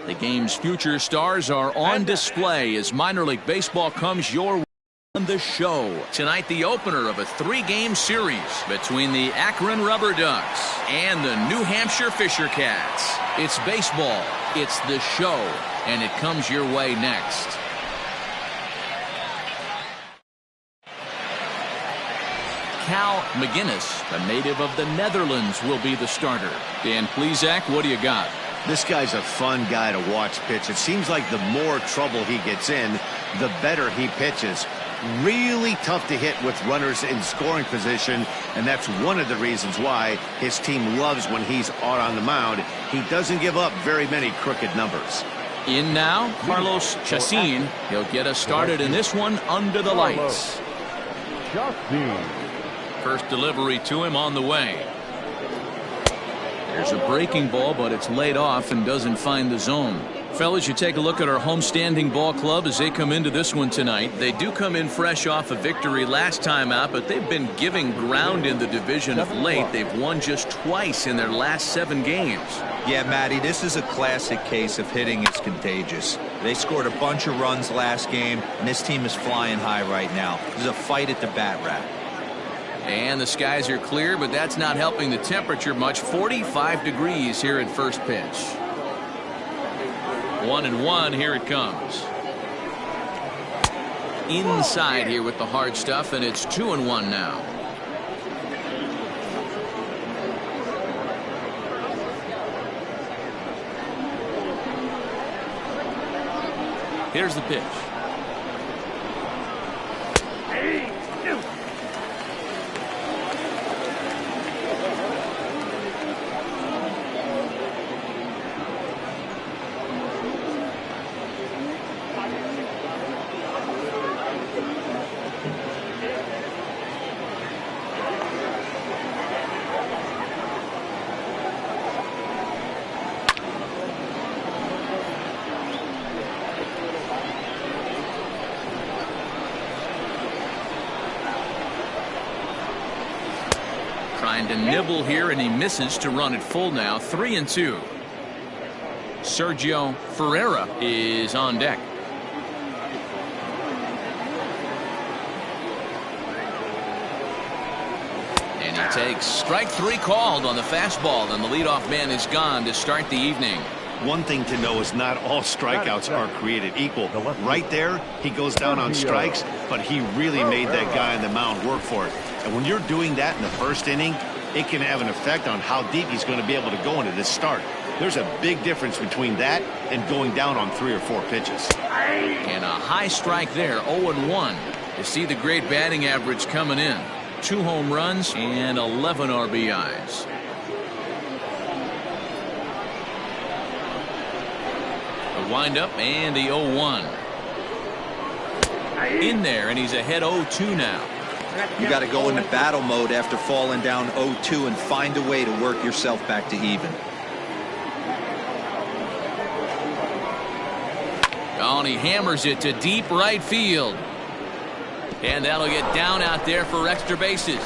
The game's future stars are on display as minor league baseball comes your way on the show. Tonight, the opener of a 3-game series between the Akron Rubberducks and the New Hampshire Fishercats. It's baseball, it's the show, and it comes your way next. Cal McGinnis, a native of the Netherlands, will be the starter. Dan Plesac, what do you got? This guy's a fun guy to watch pitch. It seems like the more trouble he gets in, the better he pitches. Really tough to hit with runners in scoring position, and that's one of the reasons why his team loves when he's out on the mound. He doesn't give up very many crooked numbers. In now, Carlos Chacin. He'll get us started in this one under the lights. First delivery to him on the way. There's a breaking ball, but it's laid off and doesn't find the zone. Fellas, you take a look at our homestanding ball club as they come into this one tonight. They do come in fresh off a victory last time out, but they've been giving ground in the division of late. They've won just twice in their last 7 games. Yeah, Matty, this is a classic case of hitting is contagious. They scored a bunch of runs last game, and this team is flying high right now. There's a fight at the bat rack. And the skies are clear, but that's not helping the temperature much. 45 degrees here at first pitch. 1-1, here it comes. Inside here with the hard stuff, and it's 2-1 now. Here's the pitch. Trying to nibble here, and he misses to run it full now. 3-2. Sergio Ferreira is on deck. And he takes strike 3 called on the fastball, and the leadoff man is gone to start the evening. One thing to know is not all strikeouts are created equal. Right there, he goes down on strikes, but he really made that guy on the mound work for it. And when you're doing that in the first inning, it can have an effect on how deep he's going to be able to go into this start. There's a big difference between that and going down on 3 or 4 pitches. And a high strike there, 0-1. You see the great batting average coming in. 2 home runs and 11 RBIs. The windup and the 0-1. In there, and he's ahead 0-2 now. You got to go into battle mode after falling down 0-2 and find a way to work yourself back to even. Oh, and he hammers it to deep right field. And that'll get down out there for extra bases.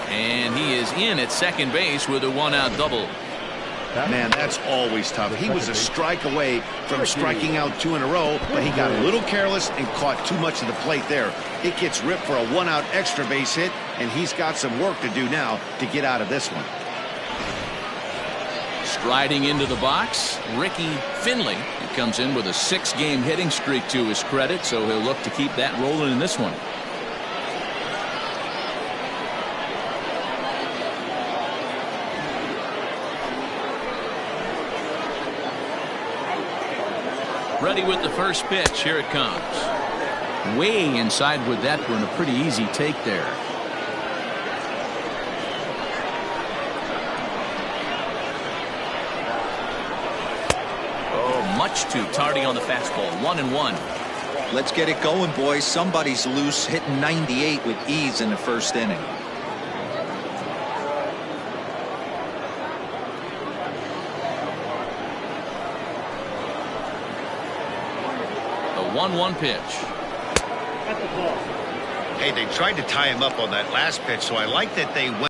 And he is in at second base with a 1-out double. Man, that's always tough. He was a strike away from striking out 2 in a row, but he got a little careless and caught too much of the plate there. It gets ripped for a 1-out extra base hit, and he's got some work to do now to get out of this one. Striding into the box, Ricky Finley. He comes in with a 6-game hitting streak to his credit, so he'll look to keep that rolling in this one. Ready with the first pitch. Here it comes. Way inside with that one. A pretty easy take there. Oh, much too tardy on the fastball. 1-1. Let's get it going, boys. Somebody's loose, hitting 98 with ease in the first inning. The 1-1 pitch. Hey, they tried to tie him up on that last pitch, so I like that they went.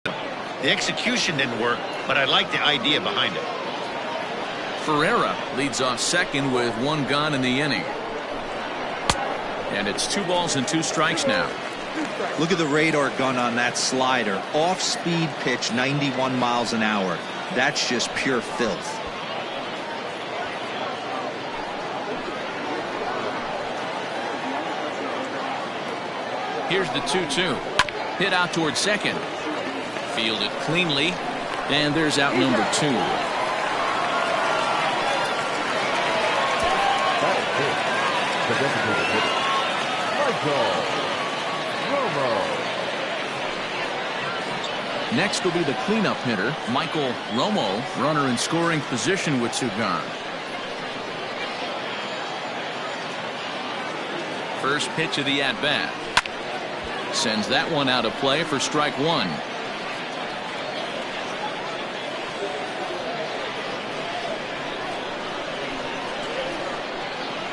The execution didn't work, but I like the idea behind it. Ferreira leads off second with 1 gone in the inning. And it's 2 balls and 2 strikes now. Look at the radar gun on that slider. Off-speed pitch, 91 miles an hour. That's just pure filth. Here's the 2-2. Hit out towards second. Fielded cleanly. And there's out number 2. Next will be the cleanup hitter, Michael Romo, runner in scoring position with 2 gone. First pitch of the at-bat. Sends that one out of play for strike 1.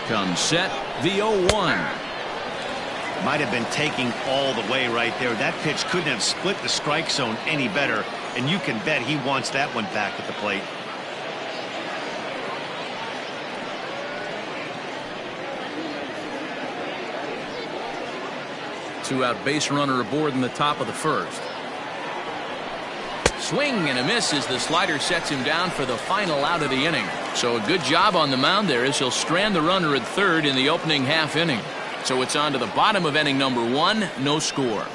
Comes set, the 0-1. Might have been taking all the way right there. That pitch couldn't have split the strike zone any better, and you can bet he wants that one back at the plate. Two-out base runner aboard in the top of the first. Swing and a miss as the slider sets him down for the final out of the inning. So a good job on the mound there as he'll strand the runner at third in the opening half inning. So it's on to the bottom of inning number 1, no score.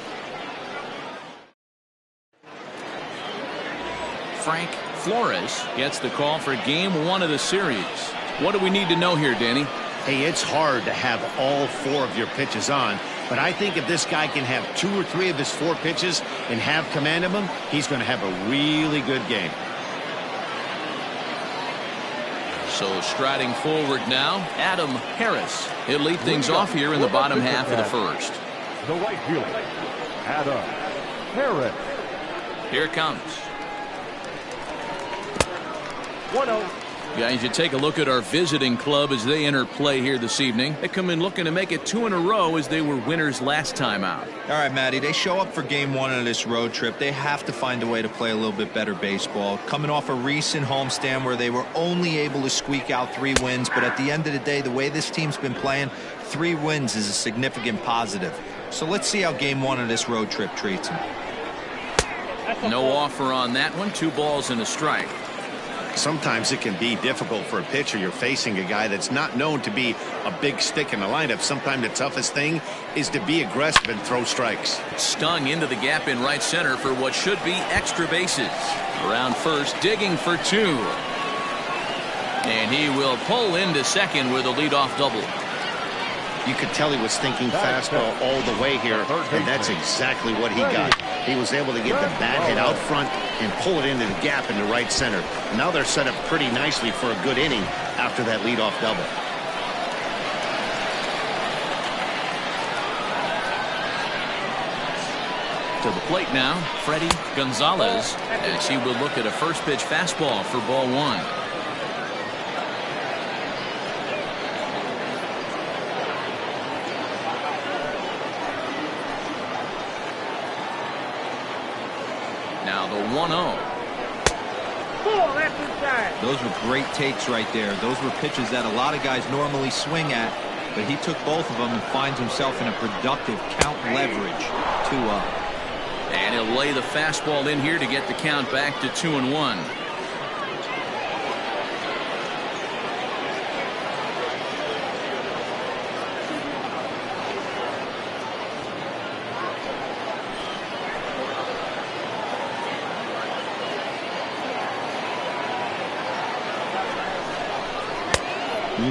Frank Flores gets the call for game 1 of the series. What do we need to know here, Danny? Hey, it's hard to have all 4 of your pitches on, but I think if this guy can have 2 or 3 of his 4 pitches and have command of them, he's going to have a really good game. So striding forward now, Adam Harris. He'll lead things off here in the bottom half of the first. The right fielder, Adam Harris. Here it comes. 1-0. Guys, you take a look at our visiting club as they enter play here this evening. They come in looking to make it 2 in a row as they were winners last time out. All right, Matty, they show up for game 1 of this road trip. They have to find a way to play a little bit better baseball. Coming off a recent homestand where they were only able to squeak out 3 wins, but at the end of the day, the way this team's been playing, 3 wins is a significant positive. So let's see how game 1 of this road trip treats them. No offer on that one. 2 balls and a strike. Sometimes it can be difficult for a pitcher. You're facing a guy that's not known to be a big stick in the lineup. Sometimes the toughest thing is to be aggressive and throw strikes. Stung into the gap in right center for what should be extra bases. Around first, digging for 2. And he will pull into second with a leadoff double. You could tell he was thinking fastball all the way here, and that's exactly what he got. He was able to get the bat hit out front and pull it into the gap in the right center. Now they're set up pretty nicely for a good inning after that leadoff double. To the plate now, Freddie Gonzalez, as he will look at a first pitch fastball for ball 1. Now the 1-0. Those were great takes right there. Those were pitches that a lot of guys normally swing at, but he took both of them and finds himself in a productive count leverage 2-up. And he'll lay the fastball in here to get the count back to 2-1.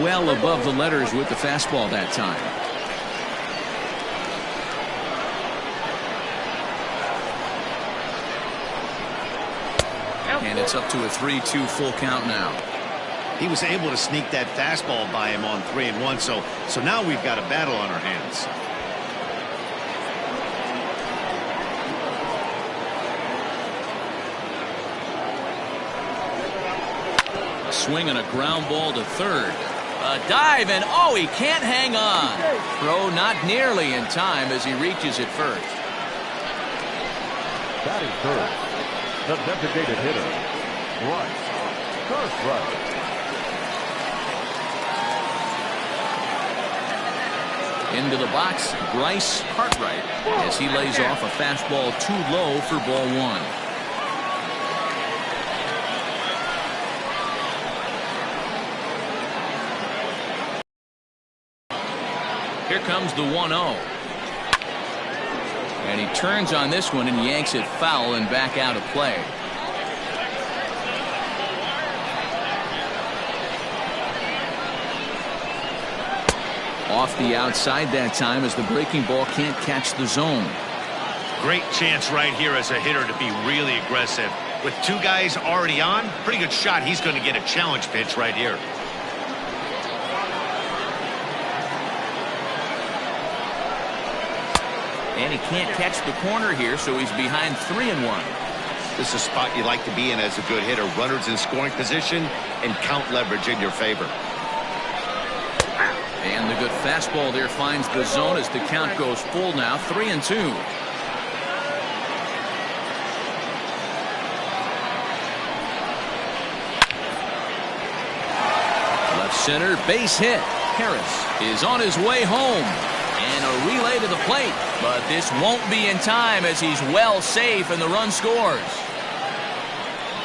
Well above the letters with the fastball that time. And it's up to a 3-2 full count now. He was able to sneak that fastball by him on 3-1, so now we've got a battle on our hands. Swing and a ground ball to third. A dive, and oh, he can't hang on. Throw not nearly in time as he reaches it first. Batting first, the designated hitter, Bryce Garthright. Into the box, Bryce Cartwright, as he lays off a fastball too low for ball one. Here comes the 1-0. And he turns on this one and yanks it foul and back out of play. Off the outside that time as the breaking ball can't catch the zone. Great chance right here as a hitter to be really aggressive. With two guys already on, pretty good shot. He's going to get a challenge pitch right here. And he can't catch the corner here, so he's behind 3-1. This is a spot you like to be in as a good hitter. Runners in scoring position and count leverage in your favor. And the good fastball there finds the zone as the count goes full now, 3-2. Left center, base hit. Harris is on his way home. And a relay to the plate, but this won't be in time as he's well safe and the run scores.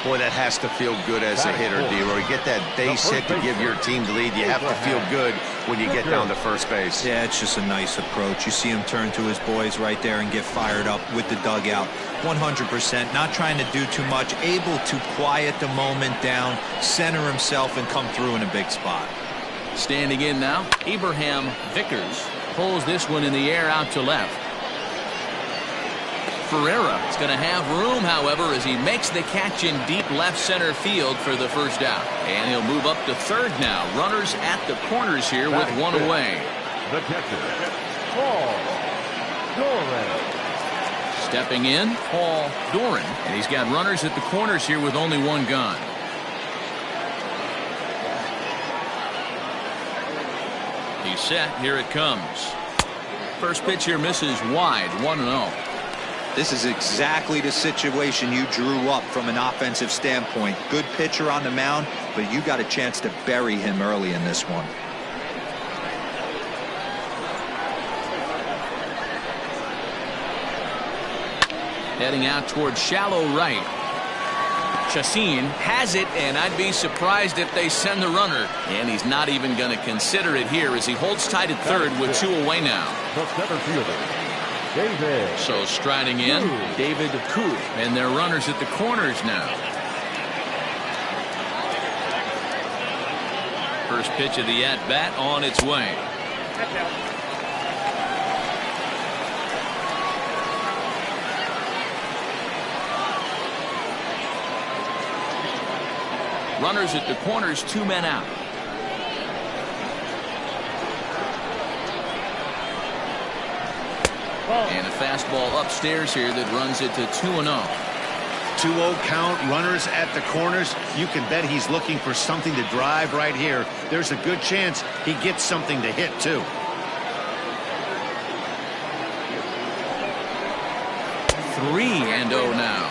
Boy, that has to feel good as a hitter, D-Roy. Get that base hit to give your team the lead. You have to feel good when you get down to first base. Yeah, it's just a nice approach. You see him turn to his boys right there and get fired up with the dugout. 100%, not trying to do too much, able to quiet the moment down, center himself, and come through in a big spot. Standing in now, Abraham Vickers pulls this one in the air out to left. Ferreira is going to have room, however, as he makes the catch in deep left center field for the first out. And he'll move up to third now. Runners at the corners here with one away. The catcher, Paul Doran. Stepping in, Paul Doran. And he's got runners at the corners here with only one gone. He's set. Here it comes. First pitch here misses wide. 1-0. This is exactly the situation you drew up from an offensive standpoint. Good pitcher on the mound, but you got a chance to bury him early in this one. Heading out towards shallow right. Chassin has it, and I'd be surprised if they send the runner. And he's not even going to consider it here as he holds tight at third with two away now. The center fielder, David. So striding in, David Koo. And their runners at the corners now. First pitch of the at-bat on its way. Runners at the corners, two men out. And a fastball upstairs here that runs it to 2-0. 2-0 count, runners at the corners. You can bet he's looking for something to drive right here. There's a good chance he gets something to hit, too. 3-0 now.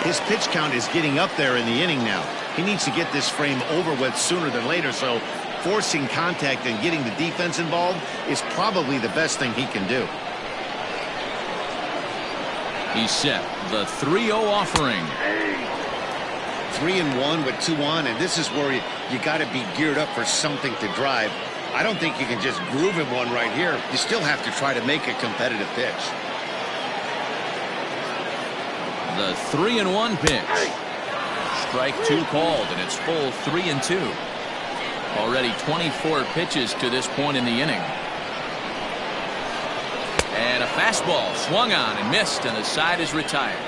His pitch count is getting up there in the inning now. He needs to get this frame over with sooner than later, so forcing contact and getting the defense involved is probably the best thing he can do. He's set. The 3-0 offering. 3-1 with 2 on, and this is where you got to be geared up for something to drive. I don't think you can just groove him one right here. You still have to try to make a competitive pitch. The 3-1 pitch. Strike two called, and it's full 3-2. Already 24 pitches to this point in the inning. And a fastball swung on and missed, and the side is retired.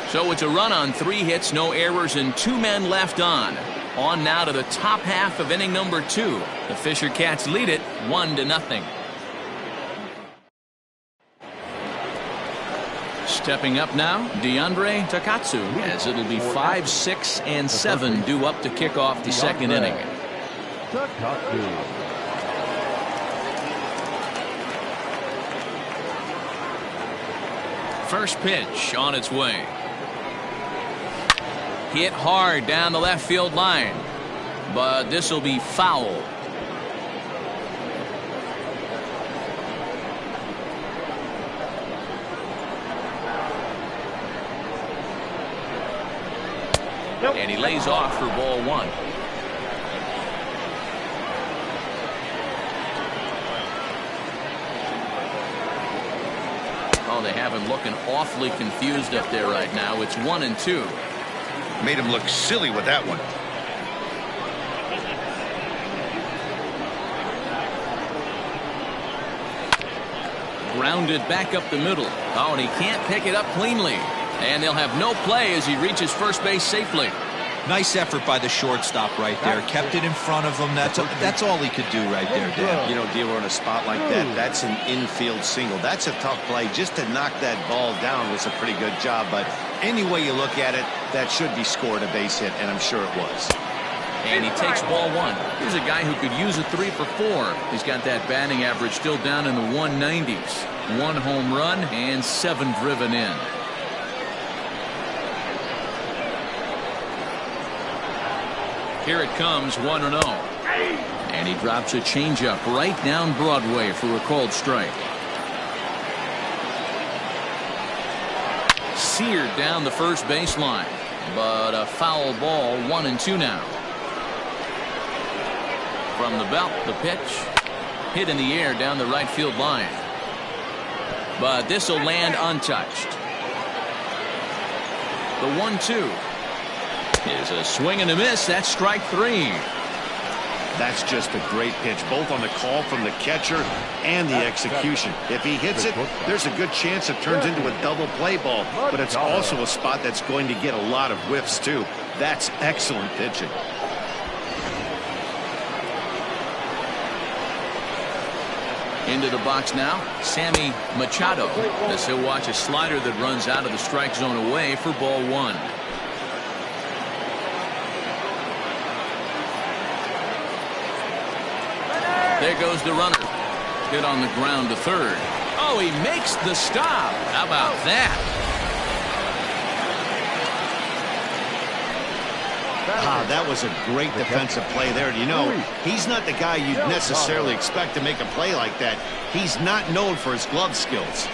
So it's a run on 3 hits, no errors, and 2 men left on. On now to the top half of inning number 2. The Fishercats lead it 1-0. Stepping up now, DeAndre Takatsu, as it'll be 5, 6, and 7 due up to kick off the second inning. First pitch on its way. Hit hard down the left field line, but this will be foul. And he lays off for ball one. Oh, they have him looking awfully confused up there right now. It's 1-2. Made him look silly with that one. Grounded back up the middle. Oh, and he can't pick it up cleanly. And they'll have no play as he reaches first base safely. Nice effort by the shortstop right there. Kept it in front of him. That's all he could do right there, Dan. You know, Dealer, in a spot like that, that's an infield single. That's a tough play. Just to knock that ball down was a pretty good job. But any way you look at it, that should be scored a base hit, and I'm sure it was. And he takes ball one. Here's a guy who could use a 3 for 4. He's got that batting average still down in the 190s. 1 home run and 7 driven in. Here it comes, 1-0. And he drops a changeup right down Broadway for a called strike. Seared down the first baseline, but a foul ball. 1-2 now. From the belt, the pitch hit in the air down the right field line, but this will land untouched. The 1-2 is a swing and a miss. That's strike 3. That's just a great pitch, both on the call from the catcher and the execution. If he hits it, there's a good chance it turns into a double play ball, but it's also a spot that's going to get a lot of whiffs too. That's excellent pitching. Into the box now, Sammy Machado, as he'll watch a slider that runs out of the strike zone away for ball 1. There goes the runner. Hit on the ground to third. Oh, he makes the stop. How about that? That was a great defensive play there. You know, he's not the guy you'd necessarily expect to make a play like that. He's not known for his glove skills.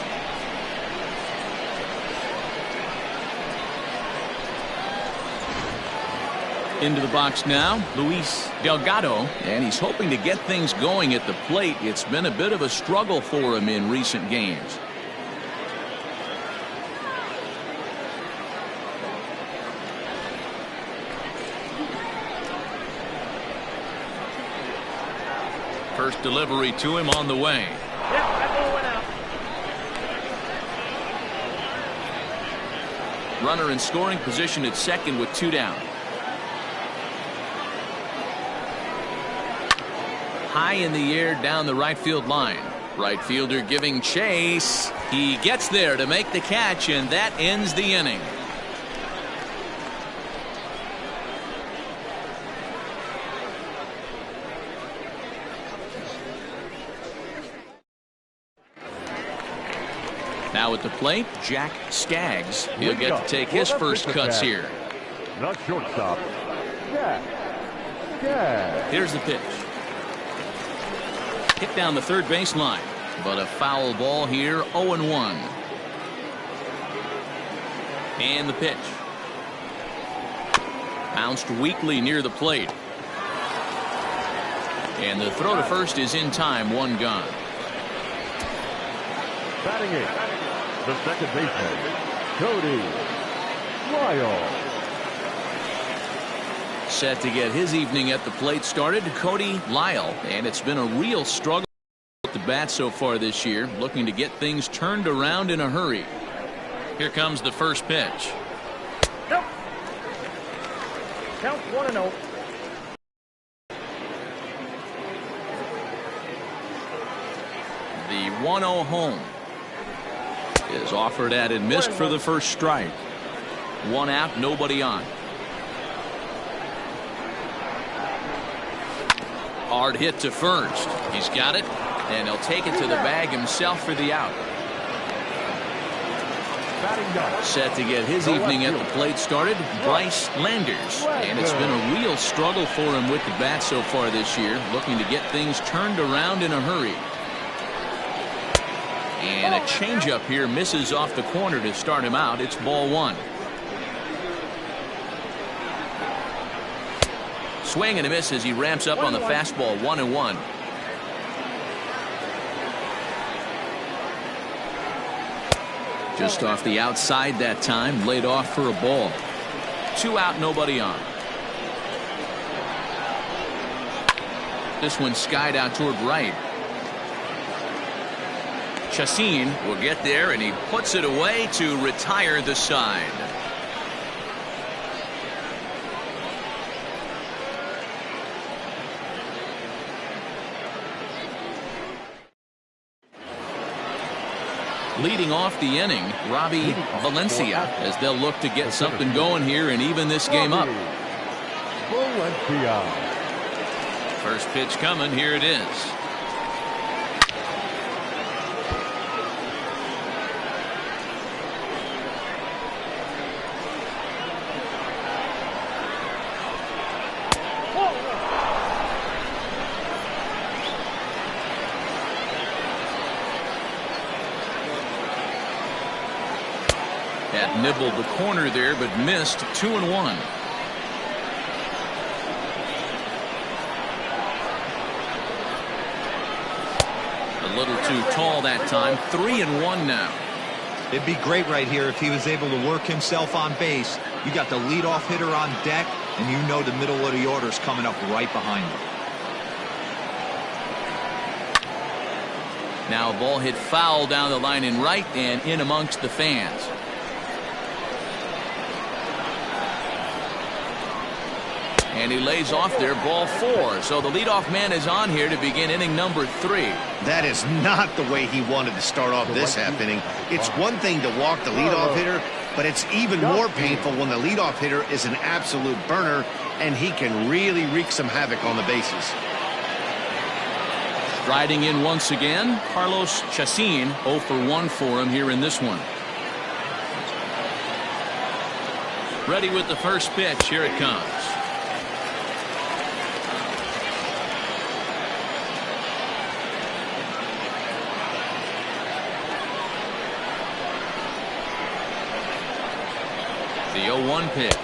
Into the box now, Luis Delgado, and he's hoping to get things going at the plate. It's been a bit of a struggle for him in recent games. First delivery to him on the way. Runner in scoring position at second with 2 down. High in the air down the right field line. Right fielder giving chase. He gets there to make the catch, and that ends the inning. Now at the plate, Jack Skaggs. He'll get to take his first cuts here. Not shortstop. Here's the pitch. Hit down the third baseline, but a foul ball here. 0-1. And the pitch. Bounced weakly near the plate. And the throw to first is in time. 1 gone. Batting it, the second baseman, Cody Lyle. Set to get his evening at the plate started, Cody Lyle. And it's been a real struggle with the bat so far this year, looking to get things turned around in a hurry. Here comes the first pitch. Nope. Count 1-0. The 1-0 home is offered at and missed for the first strike. 1 out, nobody on. Hard hit to first. He's got it, and he'll take it to the bag himself for the out. Set to get his evening at the plate started, Bryce Landers. And it's been a real struggle for him with the bat so far this year, looking to get things turned around in a hurry. And a changeup here misses off the corner to start him out. It's ball 1. Swing and a miss as he ramps up on the fastball. 1-1. Just off the outside that time, laid off for a ball. 2 out, nobody on. This one skied out toward right. Chassin will get there, and he puts it away to retire the side. Leading off the inning, Robbie Valencia, as they'll look to get something going here and even this game up. Valencia. First pitch coming. Here it is. That nibbled the corner there, but missed. 2-1. A little too tall that time. 3-1 now. It'd be great right here if he was able to work himself on base. You got the leadoff hitter on deck, and you know the middle of the order is coming up right behind him. Now a ball hit foul down the line in right and in amongst the fans. And he lays off there, ball 4. So the leadoff man is on here to begin inning number 3. That is not the way he wanted to start off this half inning. It's one thing to walk the leadoff hitter, but it's even more painful when the leadoff hitter is an absolute burner, and he can really wreak some havoc on the bases. Striding in once again, Carlos Chassin. 0 for 1 for him here in this one. Ready with the first pitch. Here it comes. The 0-1 pitch,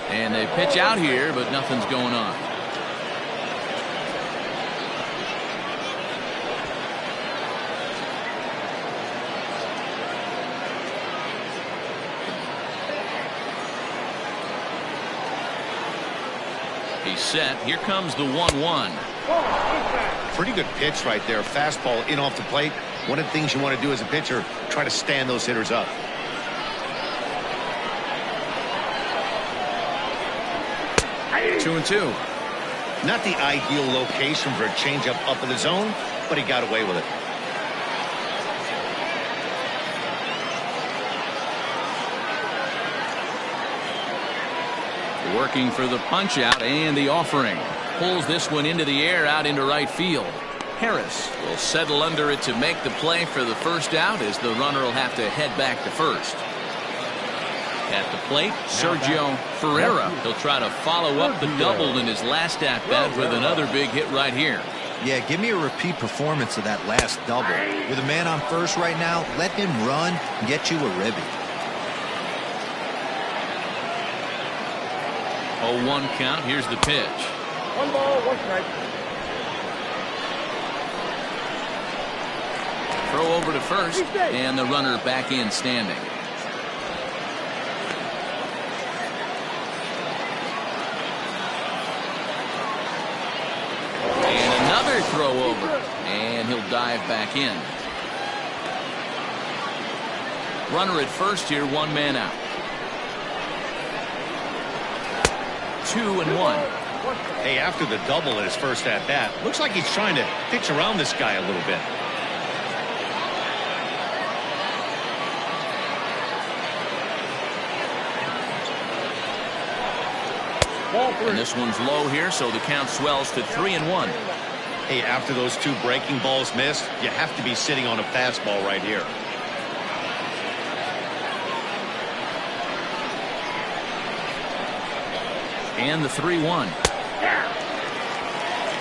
and they pitch out here, but nothing's going on. He's set. Here comes the 1-1. Pretty good pitch right there. Fastball in off the plate. One of the things you want to do as a pitcher, try to stand those hitters up. 2-2. Not the ideal location for a changeup up in the zone, but he got away with it. Working for the punch out and the offering. Pulls this one into the air out into right field. Harris will settle under it to make the play for the first out, as the runner will have to head back to first. At the plate, Sergio Ferreira. He'll try to follow up the double in his last at-bat with another big hit right here. Yeah, give me a repeat performance of that last double. With a man on first right now, let him run and get you a ribby. 0-1 count. Here's the pitch. 1 ball, 1 strike. Throw over to first, and the runner back in standing. Throw over, and he'll dive back in. Runner at first here, 1 man out. 2-1. Hey, after the double in his first at bat, looks like he's trying to pitch around this guy a little bit. And this one's low here, so the count swells to 3-1. Hey, after those 2 breaking balls missed, you have to be sitting on a fastball right here. And the 3-1.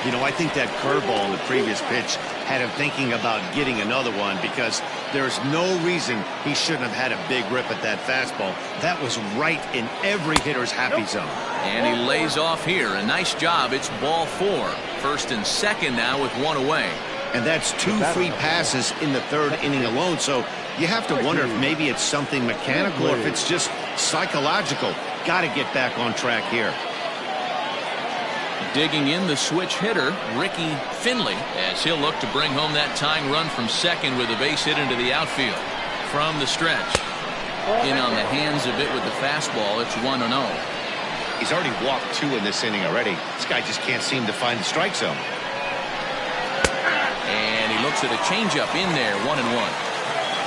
You know, I think that curveball in the previous pitch had him thinking about getting another one, because There's no reason he shouldn't have had a big rip at that fastball. That was right in every hitter's happy zone. And he lays off here. A nice job. It's ball 4. First and second now with one away. And that's 2 free passes in the 3rd inning alone. So you have to wonder if maybe it's something mechanical or if it's just psychological. Got to get back on track here. Digging in the switch hitter, Ricky Finley, as he'll look to bring home that tying run from second with a base hit into the outfield. From the stretch. In on the hands a bit with the fastball. It's 1-0. He's already walked 2 in this inning already. This guy just can't seem to find the strike zone. And he looks at a changeup in there, 1-1.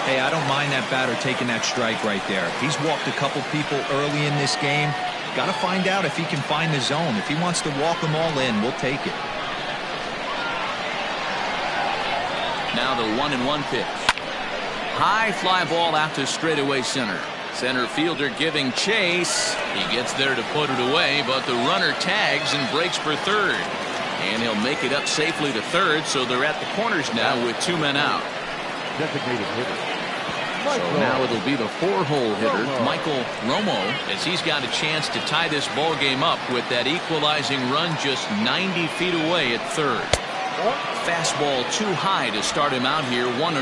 Hey, I don't mind that batter taking that strike right there. He's walked a couple people early in this game. Got to find out if he can find the zone. If he wants to walk them all in, we'll take it. Now the 1-1 pitch. High fly ball out to straightaway center. Center fielder giving chase. He gets there to put it away, but the runner tags and breaks for third. And he'll make it up safely to third, so they're at the corners now with 2 men out. Designated hitter. So now it'll be the 4-hole hitter, Michael Romo, as he's got a chance to tie this ball game up with that equalizing run just 90 feet away at third. Fastball too high to start him out here, 1-0.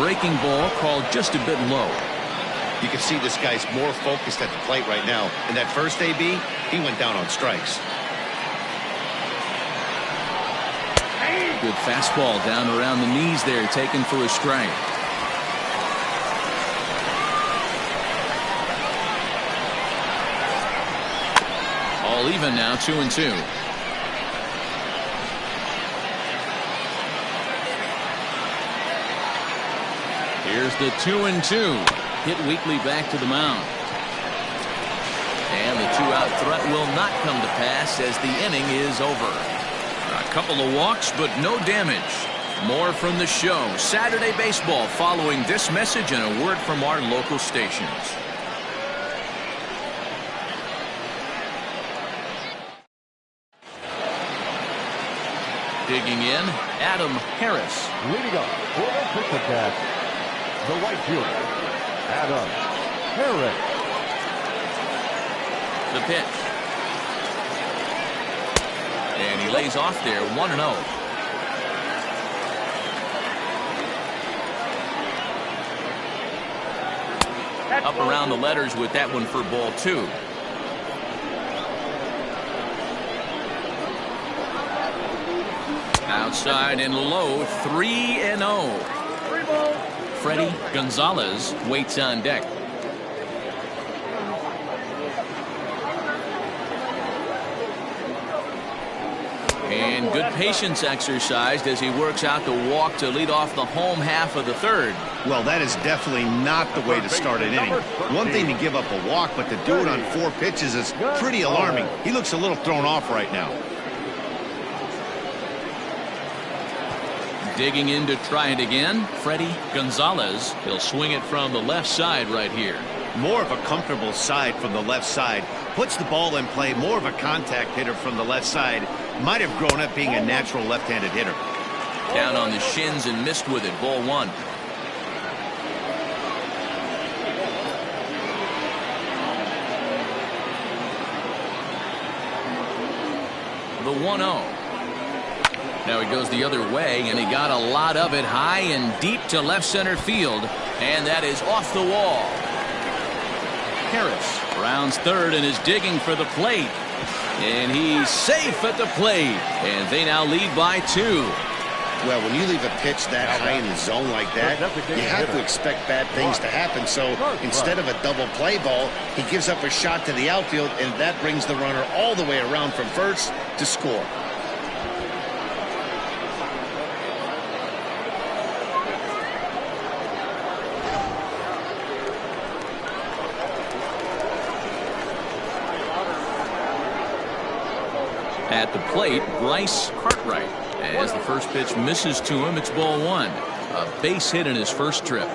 Breaking ball called just a bit low. You can see this guy's more focused at the plate right now. In that first AB, he went down on strikes. Good fastball down around the knees there, taken for a strike. All even now, 2-2. Here's the 2-2. Hit weakly back to the mound. And the 2-out threat will not come to pass as the inning is over. A couple of walks, but no damage. More from the show. Saturday Baseball following this message and a word from our local stations. Digging in, Adam Harris. Leading up for the Fishercats, the right fielder, Adam Harris. The pitch. And he lays off there, 1-0. Up around the letters with that one for ball 2. Outside and low, 3-0. Freddie Gonzalez waits on deck. And good patience exercised as he works out the walk to lead off the home half of the third. Well, that is definitely not the way to start an inning. One thing to give up a walk, but to do it on 4 pitches is pretty alarming. He looks a little thrown off right now. Digging in to try it again, Freddie Gonzalez. He'll swing it from the left side right here. More of a comfortable side from the left side. Puts the ball in play. More of a contact hitter from the left side. Might have grown up being a natural left-handed hitter. Down on the shins and missed with it. Ball 1. The 1-0. Now he goes the other way, and he got a lot of it high and deep to left center field. And that is off the wall. Harris rounds third and is digging for the plate. And he's safe at the plate. And they now lead by 2. Well, when you leave a pitch that high in the zone like that, you have to expect bad things to happen. So instead of a double play ball, he gives up a shot to the outfield, and that brings the runner all the way around from first to score. At the plate, Bryce Cartwright. As the first pitch misses to him, it's ball 1. A base hit in his first trip.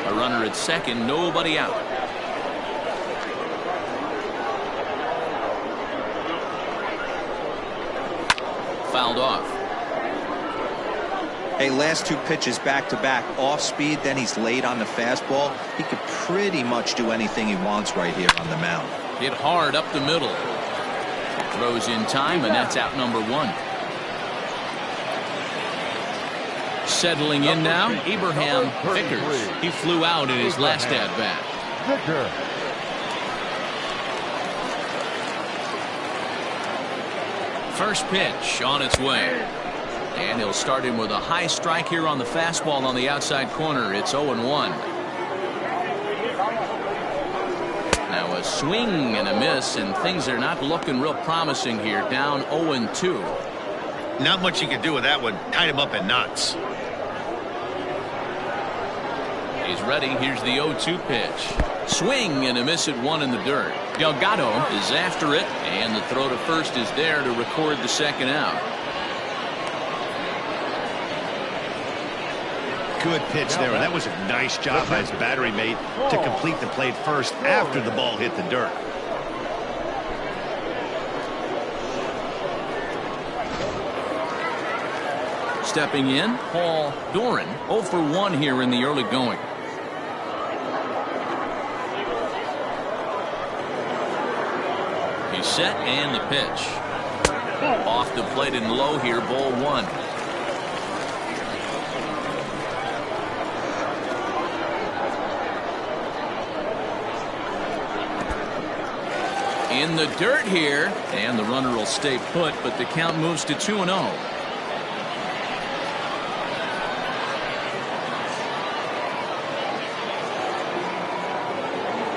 A runner at second, nobody out. Fouled off. Hey, last two pitches back-to-back off speed, then he's late on the fastball. He could pretty much do anything he wants right here on the mound. Hit hard up the middle. Throws in time, and that's out number one. Settling in now, Abraham Vickers. He flew out in his last at-bat. First pitch on its way. And he'll start him with a high strike here on the fastball on the outside corner. It's 0-1. Now a swing and a miss, and things are not looking real promising here. Down 0-2. Not much you can do with that one. Tied him up in knots. He's ready. Here's the 0-2 pitch. Swing and a miss at one in the dirt. Delgado is after it, and the throw to first is there to record the second out. Good pitch there, and that was a nice job by his battery mate to complete the play first after the ball hit the dirt. Stepping in, Paul Doran, 0 for 1 here in the early going. He's set, and the pitch. Off the plate and low here, ball one. In the dirt here, and the runner will stay put, but the count moves to 2-0.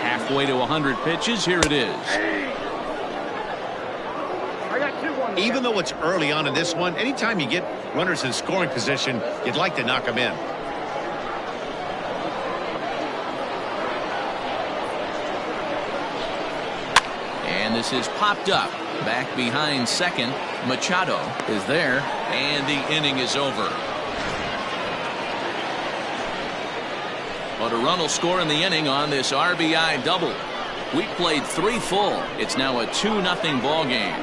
Halfway to 100 pitches, here it is. Even though it's early on in this one, anytime you get runners in scoring position, you'd like to knock them in. And this is popped up. Back behind second. Machado is there, and the inning is over. But a run will score in the inning on this RBI double. We played 3 full. It's now a 2-0 ball game.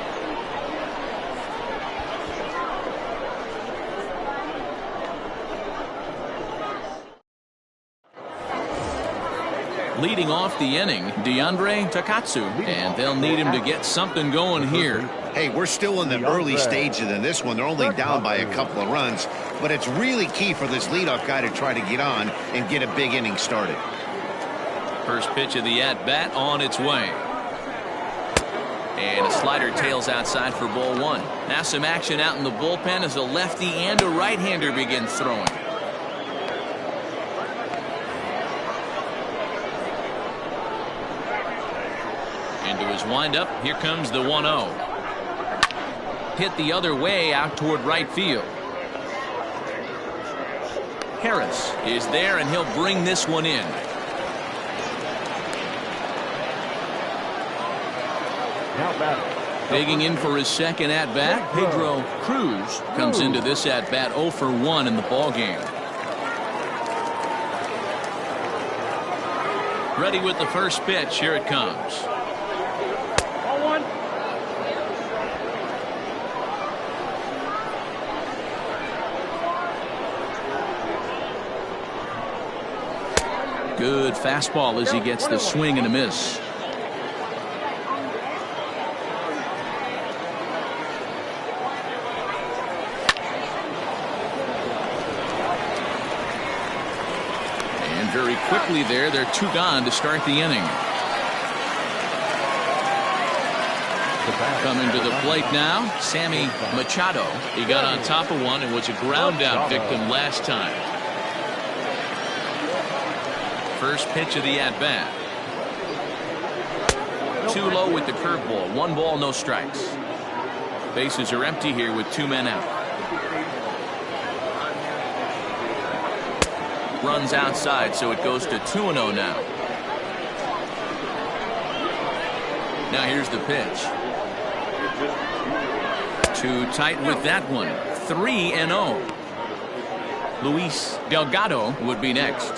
Leading off the inning, DeAndre Takatsu, and they'll need him to get something going here. Hey, we're still in the early stages in this one. They're only down by a couple of runs, but it's really key for this leadoff guy to try to get on and get a big inning started. First pitch of the at-bat on its way. And a slider tails outside for ball one. Now some action out in the bullpen as a lefty and a right-hander begin throwing. Into his windup, here comes the 1-0. Hit the other way out toward right field. Harris is there, and he'll bring this one in. Digging in for his second at-bat, Pedro Cruz comes into this at-bat 0 for 1 in the ballgame. Ready with the first pitch. Here it comes. Good fastball as he gets the swing and a miss. And very quickly there, they're 2 gone to start the inning. Coming to the plate now, Sammy Machado. He got on top of one and was a ground out victim last time. First pitch of the at-bat. Too low with the curveball. 1 ball, no strikes. Bases are empty here with 2 men out. Runs outside, so it goes to 2-0 now. Now here's the pitch. Too tight with that one. 3-0. Luis Delgado would be next.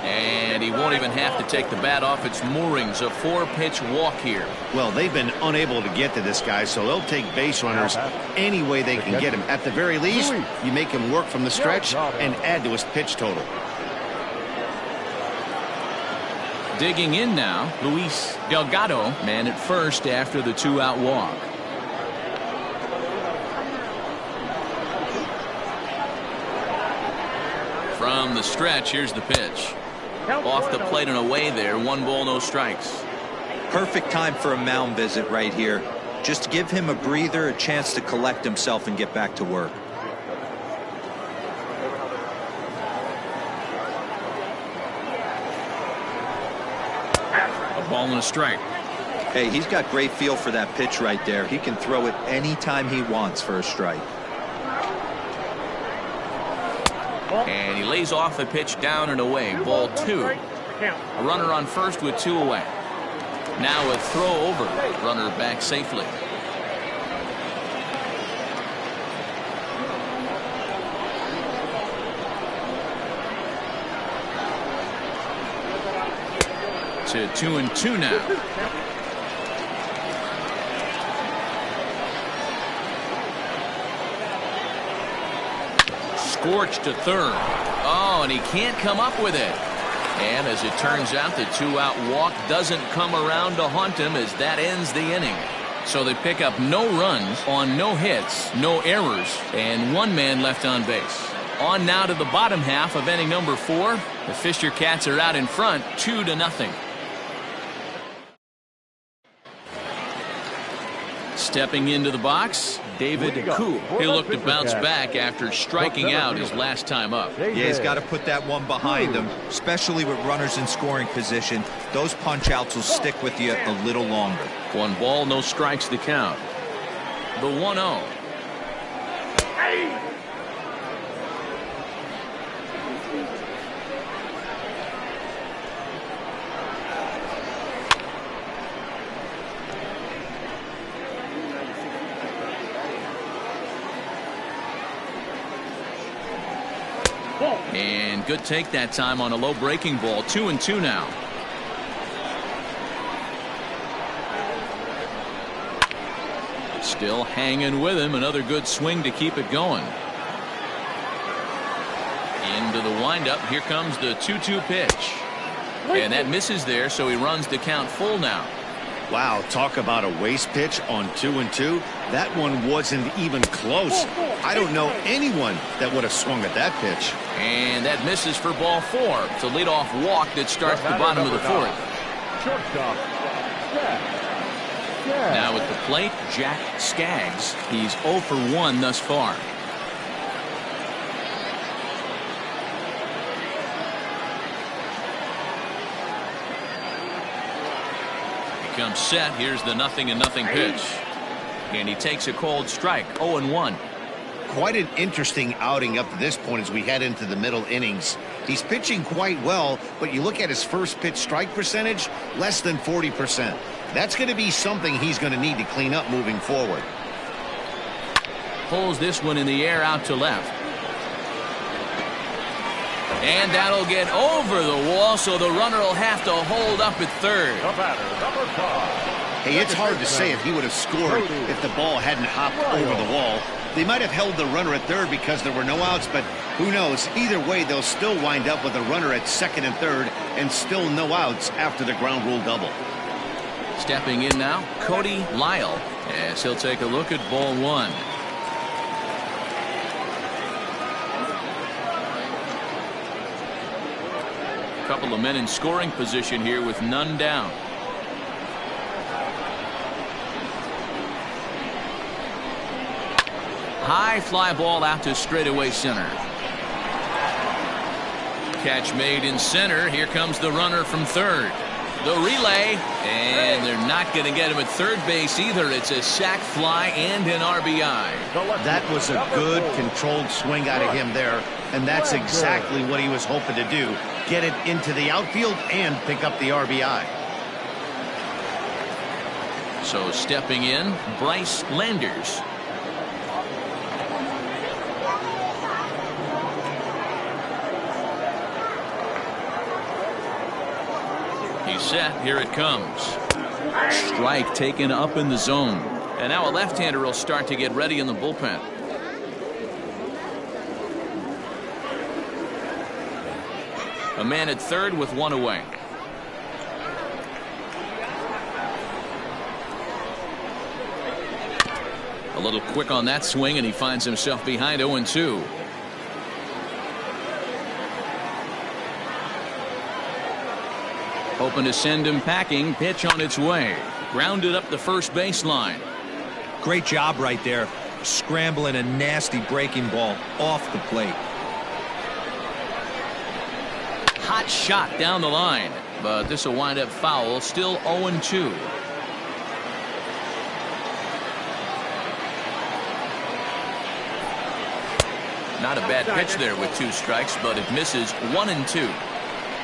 And he won't even have to take the bat off its moorings. A 4-pitch walk here. Well, they've been unable to get to this guy, so they'll take base runners any way they can get him. At the very least, you make him work from the stretch and add to his pitch total. Digging in now, Luis Delgado, man at first after the 2-out walk. From the stretch, here's the pitch. Off the plate and away there. 1 ball, no strikes. Perfect time for a mound visit right here. Just give him a breather, a chance to collect himself and get back to work. A ball and a strike. Hey, he's got great feel for that pitch right there. He can throw it anytime he wants for a strike. And he lays off the pitch down and away. Ball 2. A runner on first with 2 away. Now a throw over. Runner back safely. To 2-2 now. Scorched to third. Oh, and he can't come up with it. And as it turns out, the 2-out walk doesn't come around to haunt him as that ends the inning. So they pick up no runs on no hits, no errors, and 1 man left on base. On now to the bottom half of inning number 4. The Fishercats are out in front 2-0. Stepping into the box, David Koo. He'll look to bounce back after striking out his last time up. Yeah, he's got to put that one behind him, especially with runners in scoring position. Those punch-outs will stick with you a little longer. 1 ball, no strikes the count. The 1-0. And good take that time on a low breaking ball. 2-2 now. Still hanging with him. Another good swing to keep it going. Into the windup. Here comes the 2-2 pitch. And that misses there, so he runs the count full now. Wow, talk about a waste pitch on 2-2. That one wasn't even close. I don't know anyone that would have swung at that pitch. And that misses for ball 4. It's a leadoff walk that starts the bottom of the 4th. Shortstop, Now at the plate, Jack Skaggs. He's 0 for 1 thus far. Comes set. Here's the 0-0 pitch. And he takes a cold strike. 0-1. Quite an interesting outing up to this point as we head into the middle innings. He's pitching quite well, but you look at his first pitch strike percentage, less than 40%. That's going to be something he's going to need to clean up moving forward. Pulls this one in the air out to left. And that'll get over the wall, so the runner will have to hold up at third. The batter, number 5. Hey, it's hard to say if he would have scored if the ball hadn't hopped over the wall. They might have held the runner at third because there were no outs, but who knows? Either way, they'll still wind up with a runner at second and third and still no outs after the ground rule double. Stepping in now, Cody Lyle, as he'll take a look at ball 1. Couple of men in scoring position here with none down. High fly ball out to straightaway center. Catch made in center. Here comes the runner from third. The relay, and they're not going to get him at third base either. It's a sac fly and an RBI. That was a good controlled swing out of him there, and that's exactly what he was hoping to do. Get it into the outfield and pick up the RBI. So stepping in, Bryce Landers. He's set. Here it comes. Strike taken up in the zone. And now a left-hander will start to get ready in the bullpen. A man at third with one away. A little quick on that swing, and he finds himself behind 0-2. Hoping to send him packing. Pitch on its way. Grounded up the first baseline. Great job right there. Scrambling a nasty breaking ball off the plate. Hot shot down the line. But this will wind up foul. Still 0-2. Not a bad pitch there with 2 strikes, but it misses 1-2.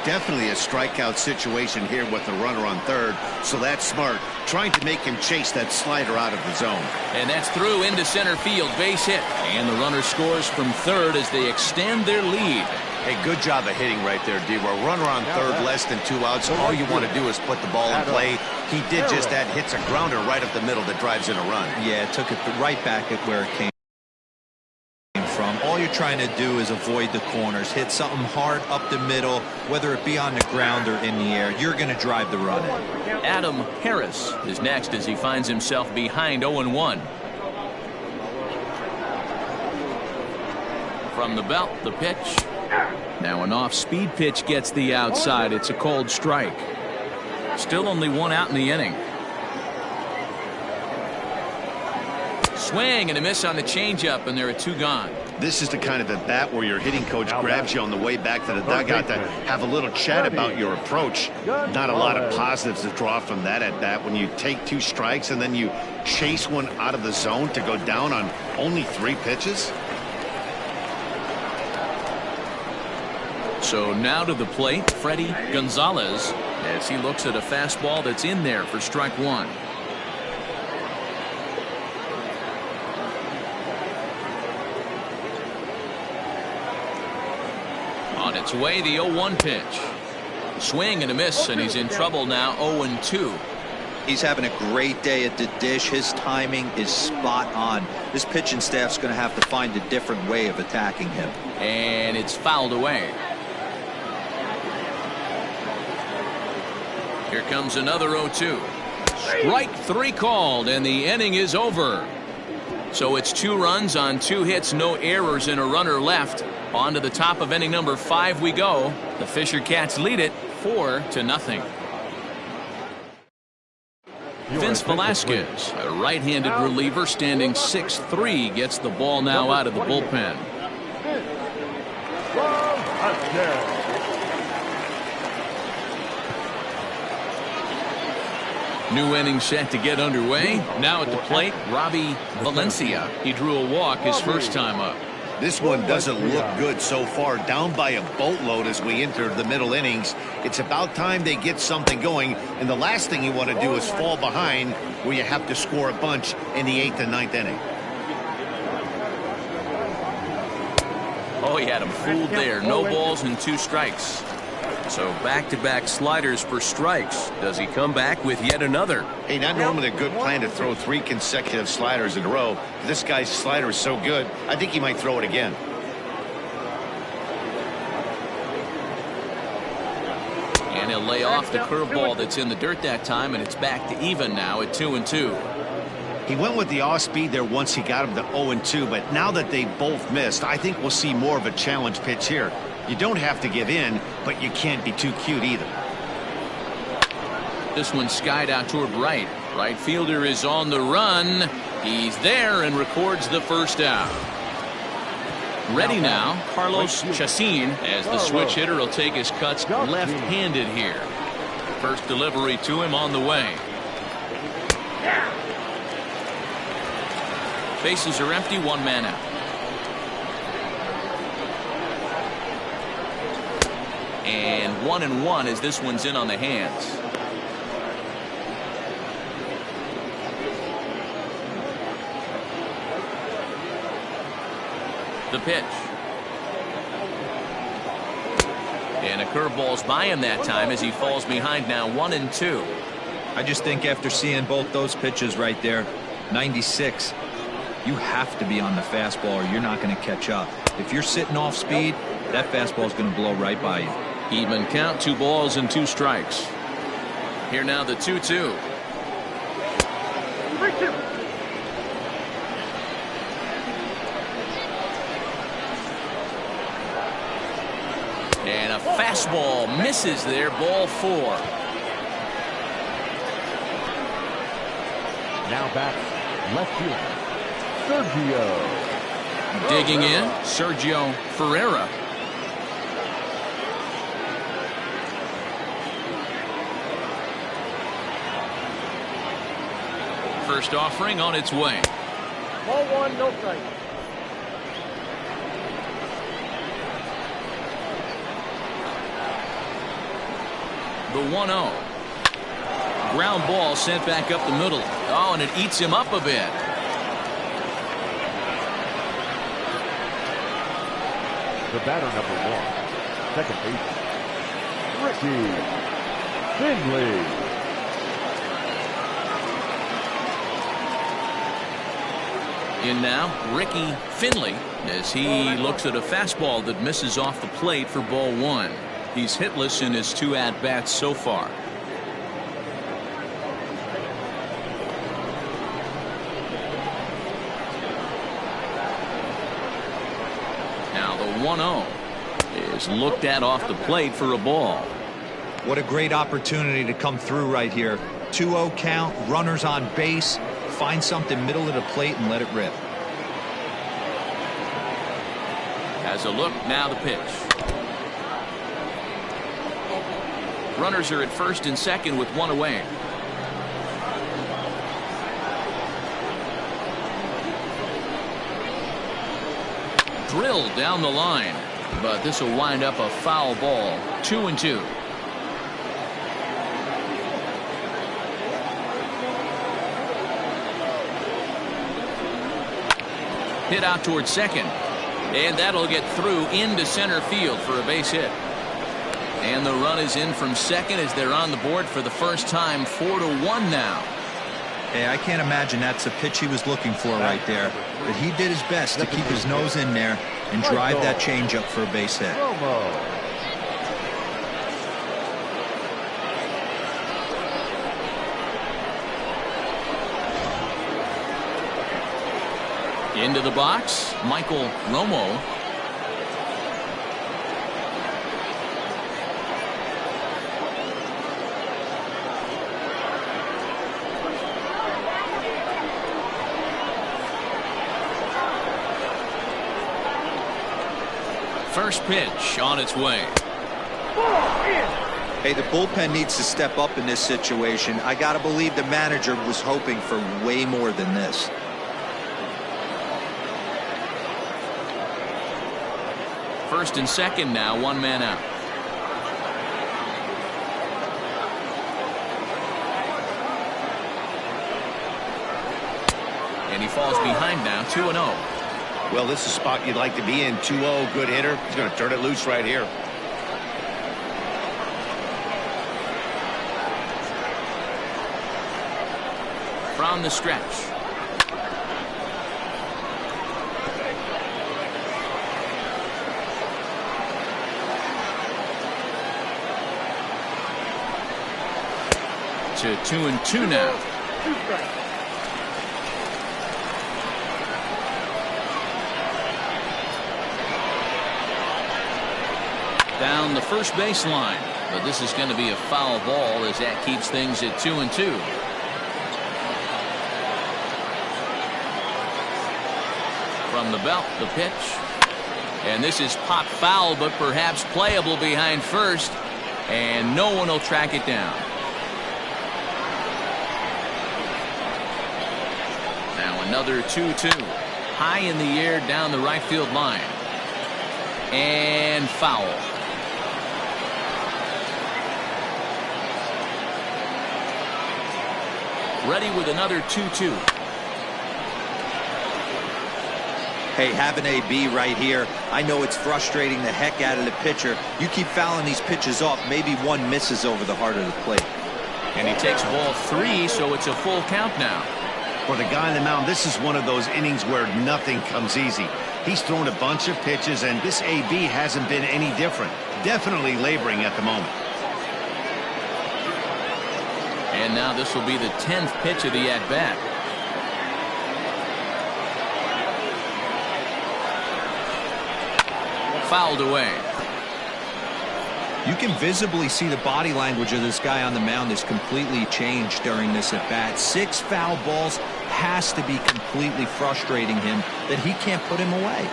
Definitely a strikeout situation here with the runner on third, so that's smart, trying to make him chase that slider out of the zone. And that's through into center field, base hit, and the runner scores from third as they extend their lead. Hey, good job of hitting right there, D. Where runner on third, less than 2 outs, all you want to do is put the ball in play. He did just that, hits a grounder right up the middle that drives in a run. Yeah, took it right back at where it came from. All you're trying to do is avoid the corners, hit something hard up the middle, whether it be on the ground or in the air. You're going to drive the run in. Adam Harris is next as he finds himself behind 0-1. From the belt, the pitch. Now an off-speed pitch gets the outside. It's a cold strike. Still only 1 out in the inning. Swing and a miss on the changeup, and there are 2 gone. This is the kind of at bat where your hitting coach grabs you on the way back to the dugout to have a little chat about your approach. Not a lot of positives to draw from that at bat when you take 2 strikes and then you chase one out of the zone to go down on only 3 pitches. So now to the plate, Freddie Gonzalez, as he looks at a fastball that's in there for strike 1. On its way, the 0-1 pitch. Swing and a miss, and he's in trouble now. 0-2. He's having a great day at the dish. His timing is spot on. This pitching staff's going to have to find a different way of attacking him. And it's fouled away. Here comes another 0-2. Strike 3 called, and the inning is over. So it's 2 runs on 2 hits, no errors, and a runner left. On to the top of inning number 5 we go. The Fishercats lead it 4-0. Vince Velasquez, a right-handed reliever standing 6'3", gets the ball now out of the bullpen. New inning set to get underway. Now at the plate, Robbie Valencia. He drew a walk his first time up. This one doesn't look good so far. Down by a boatload as we enter the middle innings. It's about time they get something going, and the last thing you want to do is fall behind where you have to score a bunch in the 8th and 9th inning. Oh, he had him fooled there. No balls and 2 strikes. So back-to-back sliders for strikes. Does he come back with yet another? Hey, not normally a good plan to throw 3 consecutive sliders in a row. This guy's slider is so good, I think he might throw it again. And he'll lay off the curveball that's in the dirt that time, and it's back to even now at 2-2. He went with the off speed there once he got him to 0-2, but now that they both missed, I think we'll see more of a challenge pitch here. You don't have to give in, but you can't be too cute either. This one skied out toward right. Right fielder is on the run. He's there and records the first out. Ready now, Carlos Chacin, as the switch hitter will take his cuts left-handed here. First delivery to him on the way. Bases are empty, 1 man out. And 1-1 as this one's in on the hands. The pitch. And a curveball's by him that time as he falls behind now 1-2. I just think after seeing both those pitches right there, 96, you have to be on the fastball or you're not going to catch up. If you're sitting off speed, that fastball is going to blow right by you. Even count, 2 balls and 2 strikes. Here now the 2-2. And a fastball misses there, ball 4. Now back, left fielder, Sergio. Digging in, Sergio Ferreira. First offering on its way. Ball 1, no strike. The 1-0. Ground ball sent back up the middle. Oh, and it eats him up a bit. The batter, number 1, second baseman, Ricky Finley. In now, Ricky Finley, as he looks at a fastball that misses off the plate for ball 1. He's hitless in his 2 at-bats so far. Now the 1-0 is looked at off the plate for a ball. What a great opportunity to come through right here. 2-0 count, runners on base. Find something middle of the plate and let it rip. Has a look, now the pitch. Runners are at first and second with 1 away. Drilled down the line, but this will wind up a foul ball. 2-2. Hit out towards second, and that'll get through into center field for a base hit. And the run is in from second as they're on the board for the first time. 4-1 now. Hey, I can't imagine that's a pitch he was looking for right there. But he did his best to keep his nose in there and drive that changeup for a base hit. Into the box, Michael Romo. First pitch on its way. Hey, the bullpen needs to step up in this situation. I got to believe the manager was hoping for way more than this. First and second now, 1 man out. And he falls behind now, 2-0. Well, this is a spot you'd like to be in. 2-0, good hitter. He's going to turn it loose right here. From the stretch. To 2-2 now. Down the first baseline, but this is going to be a foul ball as that keeps things at 2-2. From the belt, the pitch, and this is popped foul, but perhaps playable behind first, and no one will track it down. Now another 2-2, high in the air down the right field line, and foul. Ready with another 2-2. Hey, have an AB right here. I know it's frustrating the heck out of the pitcher. You keep fouling these pitches off, maybe one misses over the heart of the plate. And he takes ball 3, so it's a full count now. For the guy on the mound, this is one of those innings where nothing comes easy. He's thrown a bunch of pitches, and this AB hasn't been any different. Definitely laboring at the moment. And now this will be the 10th pitch of the at-bat. Fouled away. You can visibly see the body language of this guy on the mound is completely changed during this at-bat. 6 foul balls has to be completely frustrating him that he can't put him away.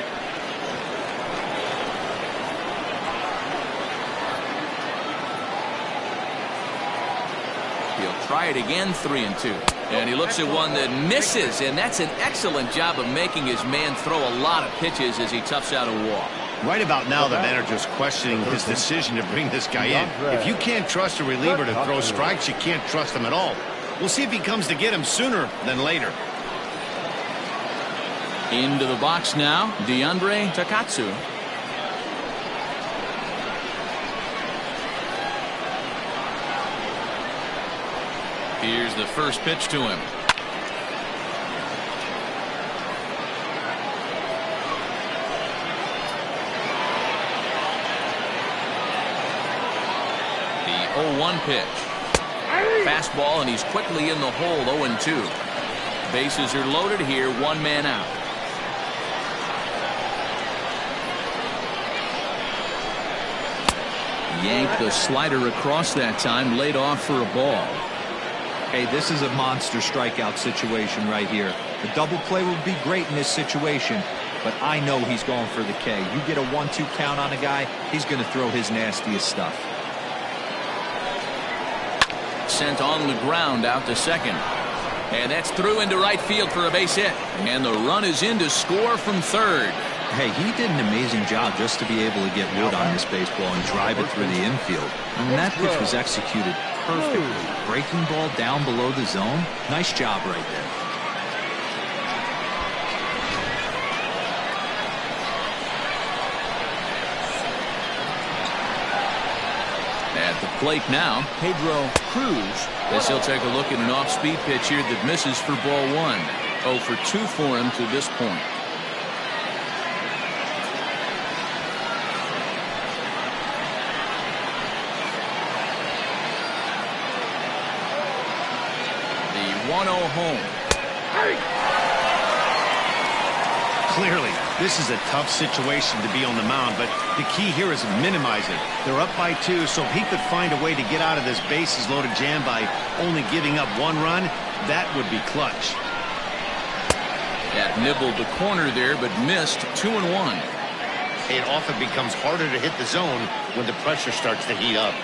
He'll try it again, 3-2. And he looks at one that misses, and that's an excellent job of making his man throw a lot of pitches as he toughs out a walk. Right about now, the manager's questioning his decision to bring this guy in. If you can't trust a reliever to throw strikes, you can't trust him at all. We'll see if he comes to get him sooner than later. Into the box now, DeAndre Takatsu. Here's the first pitch to him. The 0-1 pitch. Fastball, and he's quickly in the hole. 0-2. Bases are loaded here. 1 man out. Yanked the slider across that time. Laid off for a ball. Hey, this is a monster strikeout situation right here. A double play would be great in this situation, but I know he's going for the K. You get a 1-2 count on a guy, he's going to throw his nastiest stuff. Sent on the ground out to second. And that's through into right field for a base hit. And the run is in to score from third. Hey, he did an amazing job just to be able to get wood on this baseball and drive it through the infield. I mean, that pitch was executed perfectly. Breaking ball down below the zone. Nice job right there. At the plate now, Pedro Cruz. As he'll take a look at an off-speed pitch here that misses for ball 1. 0 for 2 for him to this point. The 1-0 home. Clearly, this is a tough situation to be on the mound, but the key here is minimizing. They're up by 2, so if he could find a way to get out of this bases-loaded jam by only giving up 1 run, that would be clutch. That nibbled the corner there, but missed. 2-1. It often becomes harder to hit the zone when the pressure starts to heat up.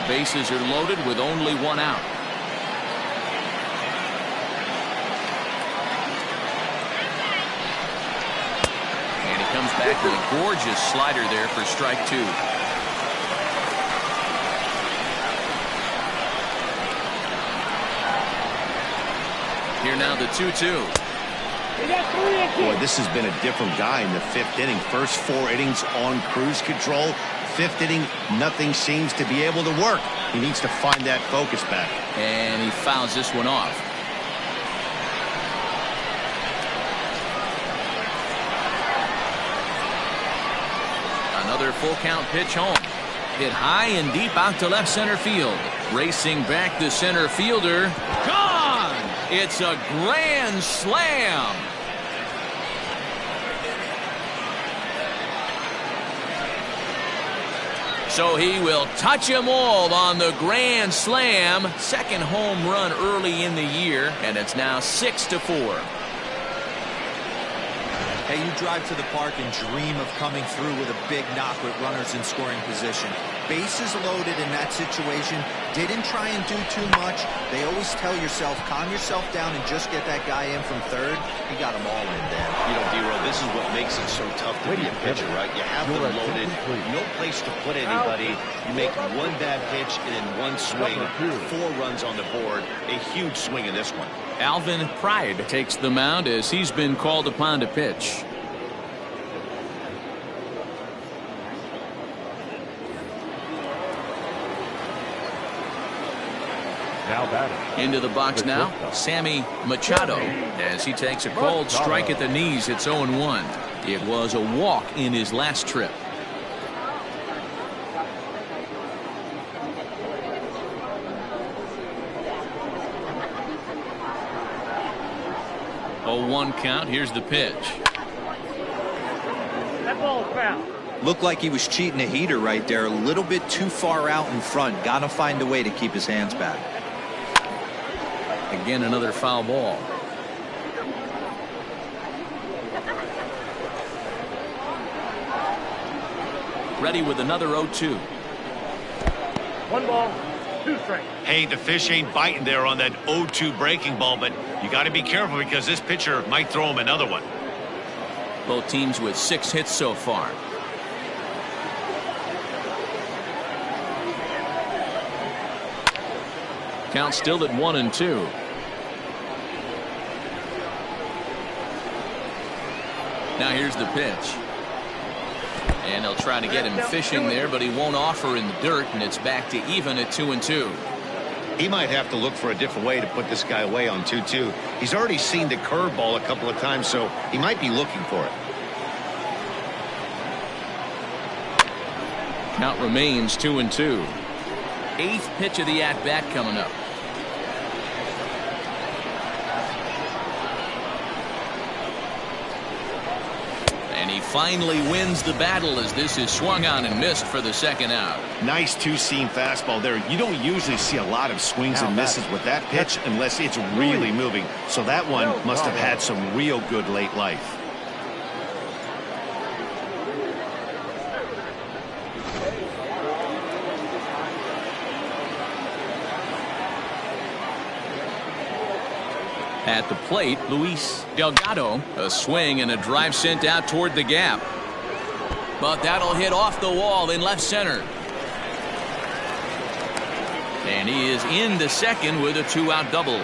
Bases are loaded with only 1 out. And he comes back with a gorgeous slider there for strike 2. Here now the 2-2. Boy, this has been a different guy in the 5th inning. First 4 innings on cruise control. 5th inning, nothing seems to be able to work. He needs to find that focus back. And he fouls this one off. Another full count pitch home. Hit high and deep out to left center field. Racing back the center fielder. Gone! It's a grand slam. So he will touch them all on the grand slam. Second home run early in the year, and it's now 6-4. Hey, you drive to the park and dream of coming through with a big knock with runners in scoring position. Bases loaded in that situation. Didn't try and do too much. They always tell yourself, calm yourself down and just get that guy in from third. He got them all in there. You know, D-Roll, this is what makes it so tough to be a pitcher, right? You have them loaded, no place to put anybody. You make one bad pitch and in one swing, 4 runs on the board. A huge swing in this one. Alvin Pride takes the mound as he's been called upon to pitch. Now batting. Into the box now, Sammy Machado, as he takes a cold strike at the knees. It's 0-1. It was a walk in his last trip. Oh, 1 count. Here's the pitch. That ball is foul. Looked like he was cheating a heater right there. A little bit too far out in front. Got to find a way to keep his hands back. Again, another foul ball. Ready with another 0-2. 1 ball, 2 strikes. Hey, the fish ain't biting there on that 0-2 breaking ball, but you got to be careful because this pitcher might throw him another one. Both teams with 6 hits so far. Count still at 1-2. Now here's the pitch. And they'll try to get him fishing there, but he won't offer in the dirt, and it's back to even at 2-2. He might have to look for a different way to put this guy away on 2-2. He's already seen the curveball a couple of times, so he might be looking for it. Count remains 2-2. 8th pitch of the at-bat coming up. And he finally wins the battle as this is swung on and missed for the 2nd out. Nice 2-seam fastball there. You don't usually see a lot of swings and misses with that pitch unless it's really moving. So that one must have had some real good late life. At the plate, Luis Delgado, a swing and a drive sent out toward the gap. But that'll hit off the wall in left center. And he is into second with a 2-out double.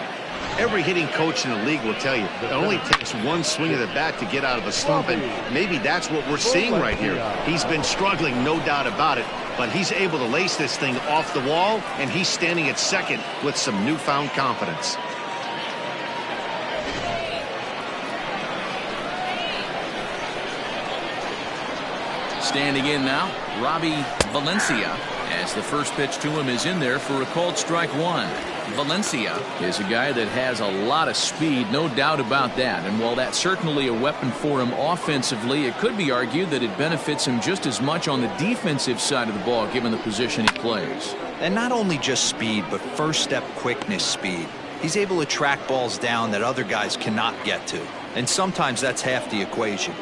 Every hitting coach in the league will tell you it only takes one swing of the bat to get out of a slump, and maybe that's what we're seeing right here. He's been struggling, no doubt about it, but he's able to lace this thing off the wall, and he's standing at second with some newfound confidence. Standing in now, Robbie Valencia, as the first pitch to him is in there for a called strike 1. Valencia is a guy that has a lot of speed, no doubt about that. And while that's certainly a weapon for him offensively, it could be argued that it benefits him just as much on the defensive side of the ball, given the position he plays. And not only just speed, but first step quickness speed. He's able to track balls down that other guys cannot get to. And sometimes that's half the equation.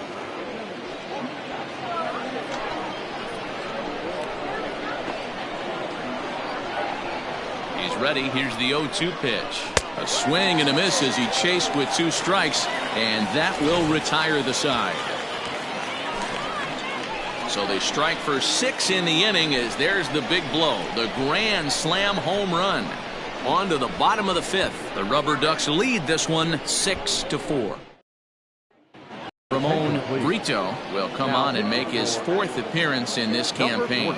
Ready. Here's the 0-2 pitch. A swing and a miss as he chased with 2 strikes, and that will retire the side. So they strike for 6 in the inning as there's the big blow, the grand slam home run. On to the bottom of the 5th. The Rubberducks lead this one 6-4. Ramon Brito will come on and make his 4th appearance in this campaign.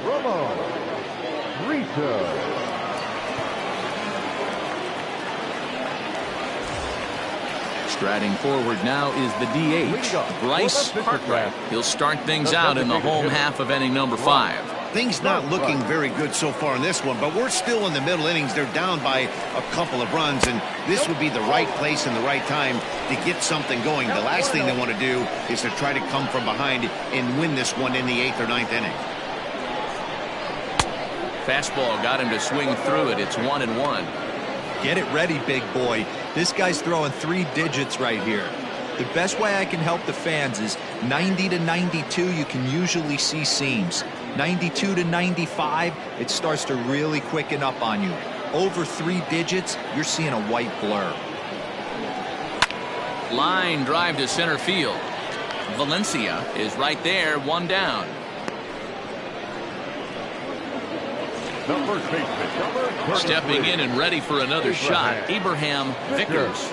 Ramon Brito. Striding forward now is the DH, Bryce Hartwright. He'll start things out in the home half of inning number 5. Things not looking very good so far in this one, but we're still in the middle innings. They're down by a couple of runs, and this would be the right place and the right time to get something going. The last thing they want to do is to try to come from behind and win this one in the 8th or 9th inning. Fastball got him to swing through it. It's 1-1. Get it ready, big boy. This guy's throwing 3 digits right here. The best way I can help the fans is 90 to 92, you can usually see seams. 92 to 95, it starts to really quicken up on you. Over 3 digits, you're seeing a white blur. Line drive to center field. Valencia is right there, 1 down. Stepping in and ready for another shot, Abraham Vickers.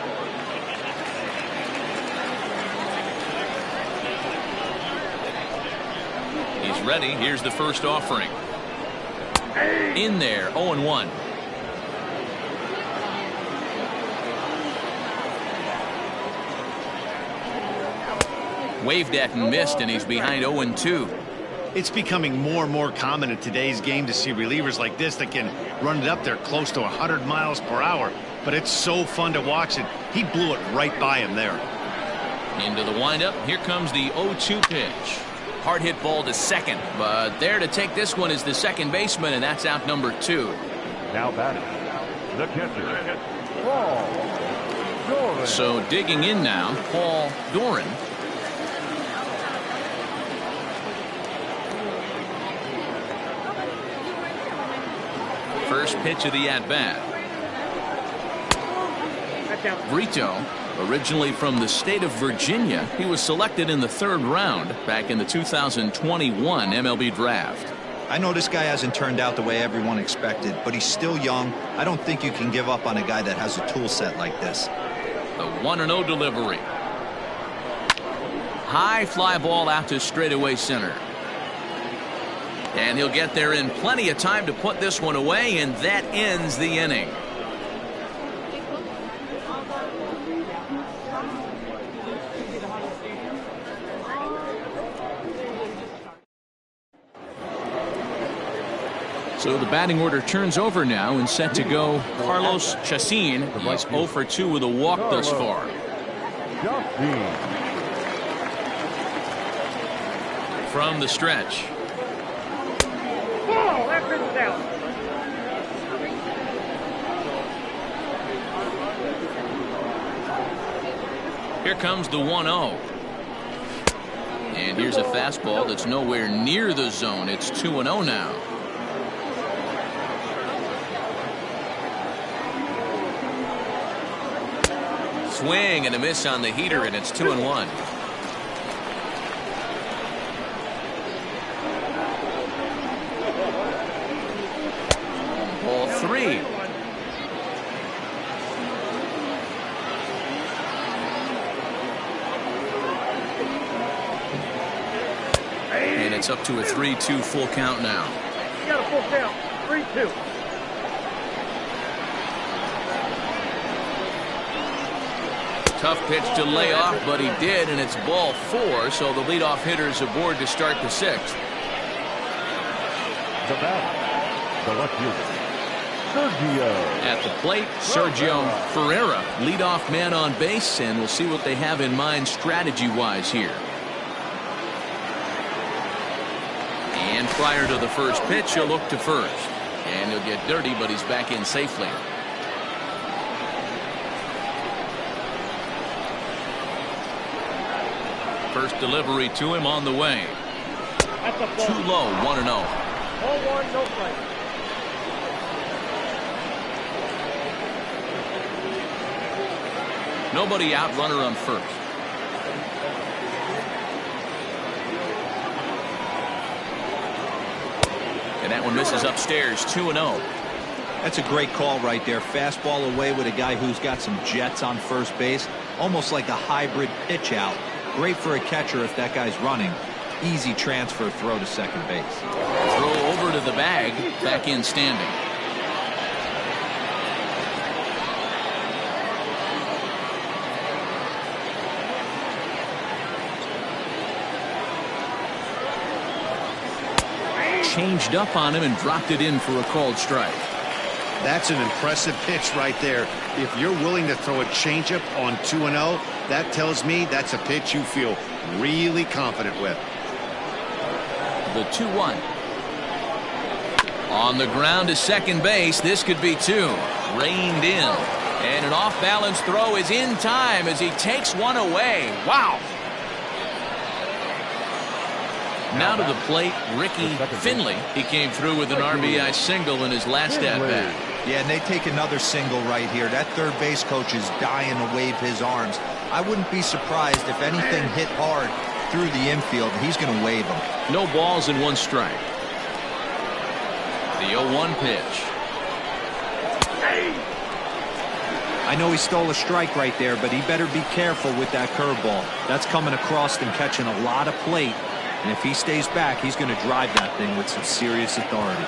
He's ready. Here's the first offering. In there, 0-1. Waved at and missed, and he's behind 0-2. It's becoming more and more common in today's game to see relievers like this that can run it up there close to 100 miles per hour. But it's so fun to watch it. He blew it right by him there. Into the windup. Here comes the 0-2 pitch. Hard hit ball to second, but there to take this one is the second baseman, and that's out number 2. Now batting, the catcher, Paul Doran. So digging in now, Paul Doran. First pitch of the at-bat. Brito, originally from the state of Virginia, he was selected in the 3rd round back in the 2021 MLB draft. I know this guy hasn't turned out the way everyone expected, but he's still young. I don't think you can give up on a guy that has a tool set like this. The 1-0 delivery. High fly ball out to straightaway center. And he'll get there in plenty of time to put this one away, and that ends the inning. So the batting order turns over now, and set to go Carlos Chacin. He's 0 for 2 with a walk thus far. From the stretch. Ball, that pitch down. Here comes the 1-0. And here's a fastball that's nowhere near the zone. It's 2-0 now. Swing and a miss on the heater, and it's 2-1. Ball 3. And it's up to a 3-2 full count now. You got a full count. 3-2. Tough pitch to lay off, but he did, and it's ball 4, so the leadoff hitter is aboard to start the 6th. The batter, the left fielder, Sergio. At the plate, Sergio Ferreira, leadoff man on base, and we'll see what they have in mind strategy-wise here. And prior to the first pitch, he'll look to first. And he'll get dirty, but he's back in safely. First delivery to him on the way. That's a ball. Too low, 1-0. 0-1, no play. Nobody out, runner on first. And that one misses upstairs, 2-0. That's a great call right there. Fastball away with a guy who's got some jets on first base. Almost like a hybrid pitch out. Great for a catcher if that guy's running. Easy transfer throw to second base. Throw over to the bag, back in standing. Changed up on him and dropped it in for a called strike. That's an impressive pitch right there. If you're willing to throw a changeup on 2-0, that tells me that's a pitch you feel really confident with. The 2-1. On the ground to second base. This could be 2. Reined in. And an off-balance throw is in time as he takes one away. Wow. Now to the plate, Ricky Finley. He came through with an RBI single in his last at-bat. Yeah, and they take another single right here. That third base coach is dying to wave his arms. I wouldn't be surprised if anything hit hard through the infield. He's going to wave them. No balls and 1 strike. The 0-1 pitch. I know he stole a strike right there, but he better be careful with that curveball. That's coming across and catching a lot of plate. And if he stays back, he's going to drive that thing with some serious authority.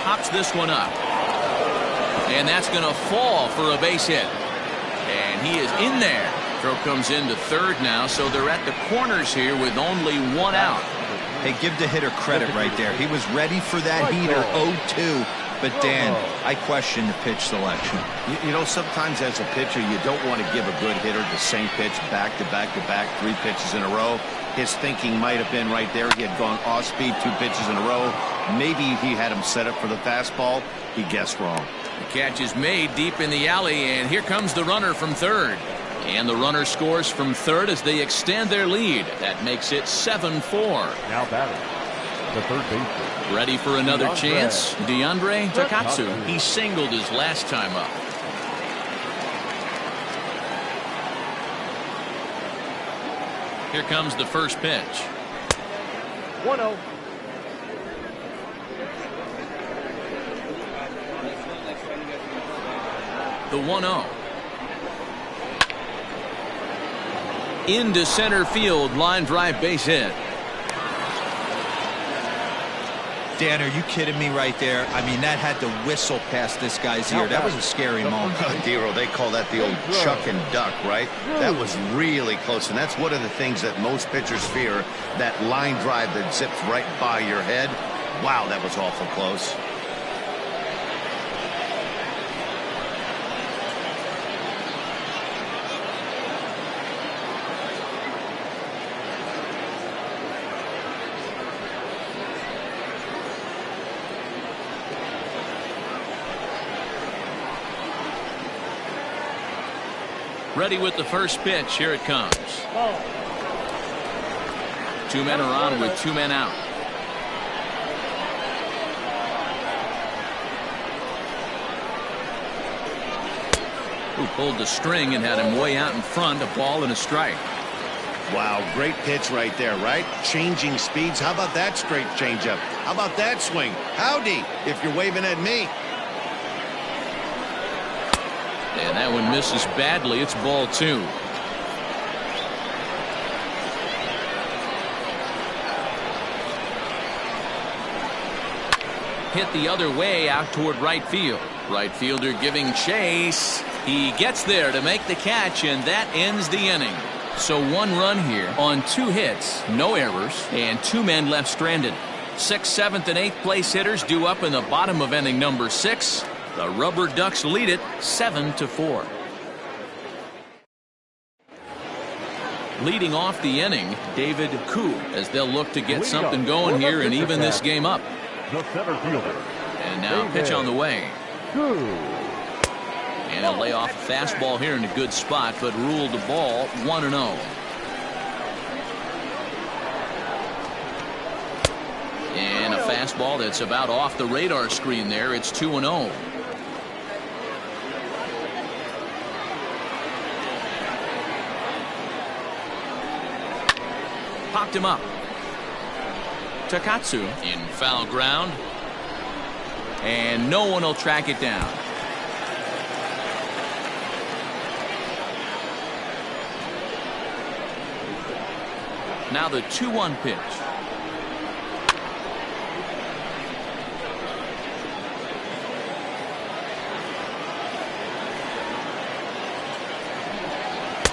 Pops this one up. And that's going to fall for a base hit. And he is in there. Throw comes into third now, so they're at the corners here with only 1 out. Hey, give the hitter credit right there. He was ready for that heater 0-2. But, Dan, I question the pitch selection. You know, sometimes as a pitcher, you don't want to give a good hitter the same pitch back to back to back, 3 pitches in a row. His thinking might have been right there. He had gone off speed 2 pitches in a row. Maybe he had him set up for the fastball. He guessed wrong. The catch is made deep in the alley, and here comes the runner from third. And the runner scores from third as they extend their lead. That makes it 7-4. Now batting, the third baseman. Ready for another chance? DeAndre Takatsu. He singled his last time up. Here comes the first pitch. 1-0. The 1-0. Into center field, line drive base hit. Dan, are you kidding me right there? I mean, that had to whistle past this guy's ear. That was a scary moment. Dero, they call that the old chuck and duck, right? That was really close, and that's one of the things that most pitchers fear, that line drive that zips right by your head. Wow, that was awful close. Ready with the first pitch. Here it comes. Ball. 2 men are on with 2 men out. Who pulled the string and had him way out in front. A ball and a strike. Wow, great pitch right there, right? Changing speeds. How about that straight changeup? How about that swing? Howdy, if you're waving at me. And that one misses badly. It's ball 2. Hit the other way out toward right field. Right fielder giving chase. He gets there to make the catch, and that ends the inning. So 1 run here on 2 hits, no errors, and 2 men left stranded. 6th, 7th, and 8th place hitters due up in the bottom of inning number 6. The Rubberducks lead it 7-4. Leading off the inning, David Koo, as they'll look to get something going here and even this game up. The center fielder. And now pitch on the way. And a layoff fastball here in a good spot, but ruled the ball 1-0. And a fastball that's about off the radar screen there. It's 2-0. Popped him up. Takatsu in foul ground. And no one will track it down. Now the 2-1 pitch.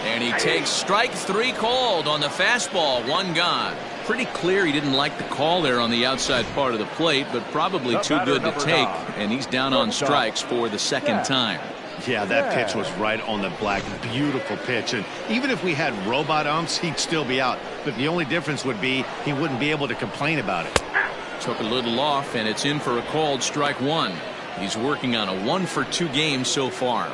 And he takes strike 3 called on the fastball. 1 gone. Pretty clear he didn't like the call there on the outside part of the plate, but probably too good to take. And he's down on strikes for the 2nd time. Yeah, that pitch was right on the black. Beautiful pitch. And even if we had robot umps, he'd still be out. But the only difference would be he wouldn't be able to complain about it. Took a little off, and it's in for a called strike 1. He's working on a 1-for-2 game so far.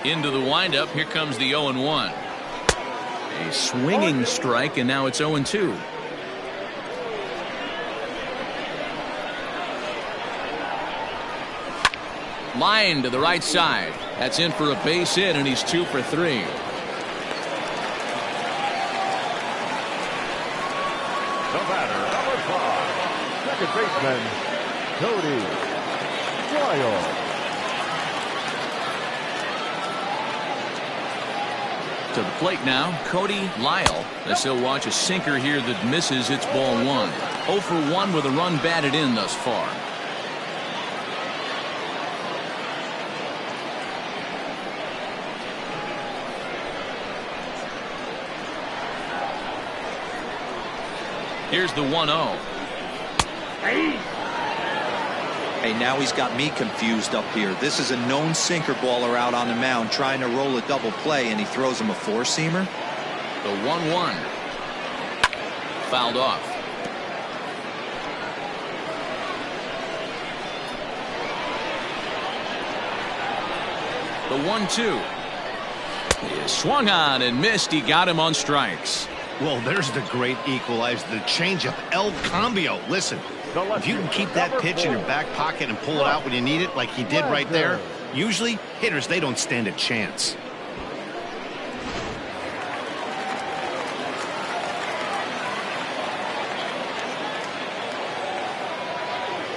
Into the windup. Here comes the 0-1. A swinging strike, and now it's 0-2. Line to the right side. That's in for a base hit, and he's 2 for 3. The batter, number 5, second baseman, Cody Lyle. To the plate now, Cody Lyle, as he'll watch a sinker here that misses. It's ball 1. 0 for 1 with a run batted in thus far. Here's the 1-0. Hey, now he's got me confused up here. This is a known sinker baller out on the mound trying to roll a double play, and he throws him a four-seamer. The 1-1. Fouled off. The 1-2. He swung on and missed. He got him on strikes. Well, there's the great equalizer, the changeup, El Cambio. Listen, if you can keep that pitch in your back pocket and pull it out when you need it, like he did right there, usually hitters, they don't stand a chance.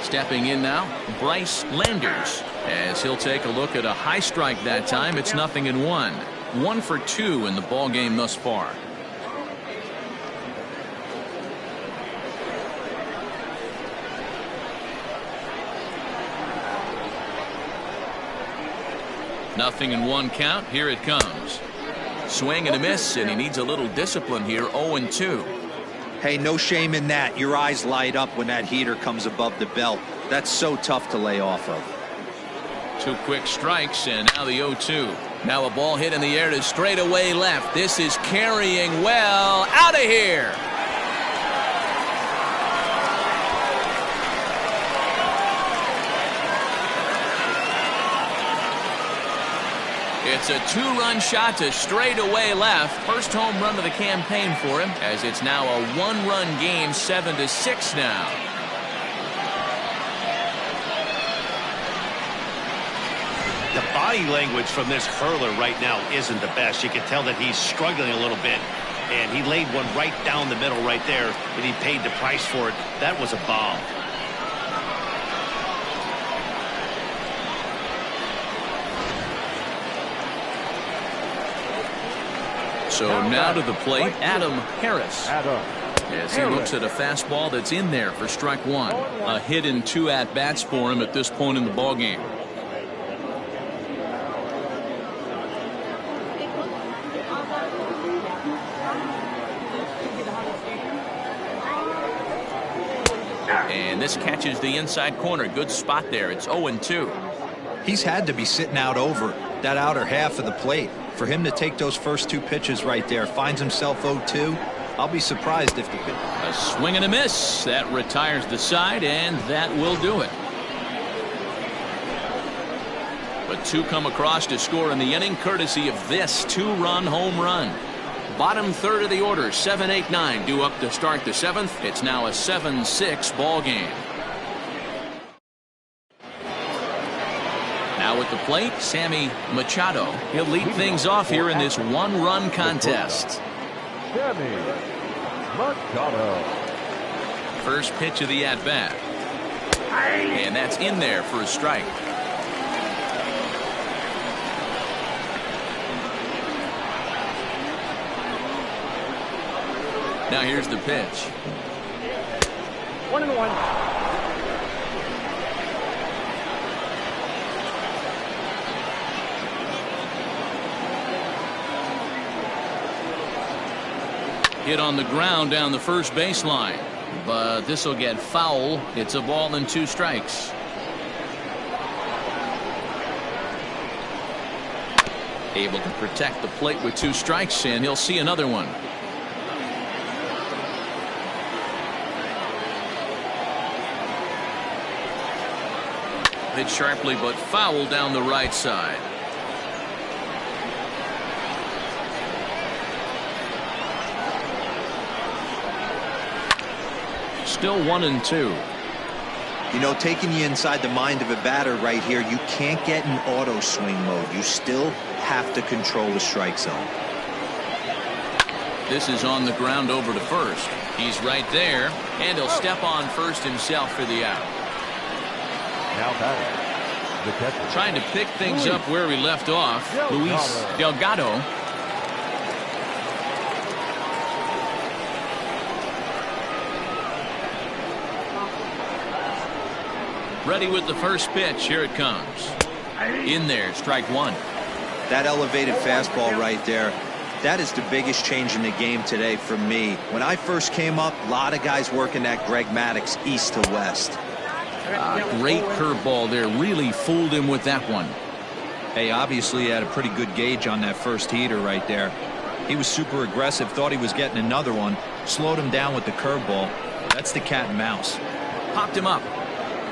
Stepping in now, Bryce Landers, as he'll take a look at a high strike that time. It's 0-1. 1 for 2 in the ball game thus far. Nothing in 1 count. Here it comes. Swing and a miss, and he needs a little discipline here. 0-2. Hey, no shame in that. Your eyes light up when that heater comes above the belt. That's so tough to lay off of. 2 quick strikes, and now the 0-2. Now a ball hit in the air to straightaway left. This is carrying well. Out of here. It's a 2-run shot to straightaway left. First home run of the campaign for him, as it's now a 1-run game, 7-6 now. The body language from this hurler right now isn't the best. You can tell that he's struggling a little bit. And he laid one right down the middle right there, and he paid the price for it. That was a bomb. So now to the plate, Adam Harris. As he looks at a fastball that's in there for strike 1. A hit in 2 at-bats for him at this point in the ball game. And this catches the inside corner. Good spot there. It's 0-2. He's had to be sitting out over that outer half of the plate. For him to take those first 2 pitches right there, finds himself 0-2. I'll be surprised if the a swing and a miss that retires the side, and that will do it. But 2 come across to score in the inning, courtesy of this 2-run home run. Bottom third of the order, 7, 8, 9 due up to start the 7th. It's now a 7-6 ball game. Now at the plate, Sammy Machado. He'll lead things off here in this 1-run contest. Sammy Machado. First pitch of the at-bat. And that's in there for a strike. Now here's the pitch. 1-1. Hit on the ground down the first baseline, but this will get foul. It's a ball and 2 strikes. Able to protect the plate with 2 strikes, and he'll see another one. Hit sharply but foul down the right side. Still 1-2. You know, taking you inside the mind of a batter right here, you can't get in auto swing mode. You still have to control the strike zone. This is on the ground over to first. He's right there, and he'll step on first himself for the out. Now batting, the catcher. Trying to pick things up where we left off, Luis Delgado. Ready with the first pitch. Here it comes. In there, strike one. That elevated fastball right there, that is the biggest change in the game today for me. When I first came up, a lot of guys working that Greg Maddux east to west. Great curveball there. Really fooled him with that one. Hey, obviously he had a pretty good gauge on that first heater right there. He was super aggressive, thought he was getting another one, slowed him down with the curveball. That's the cat and mouse. Popped him up.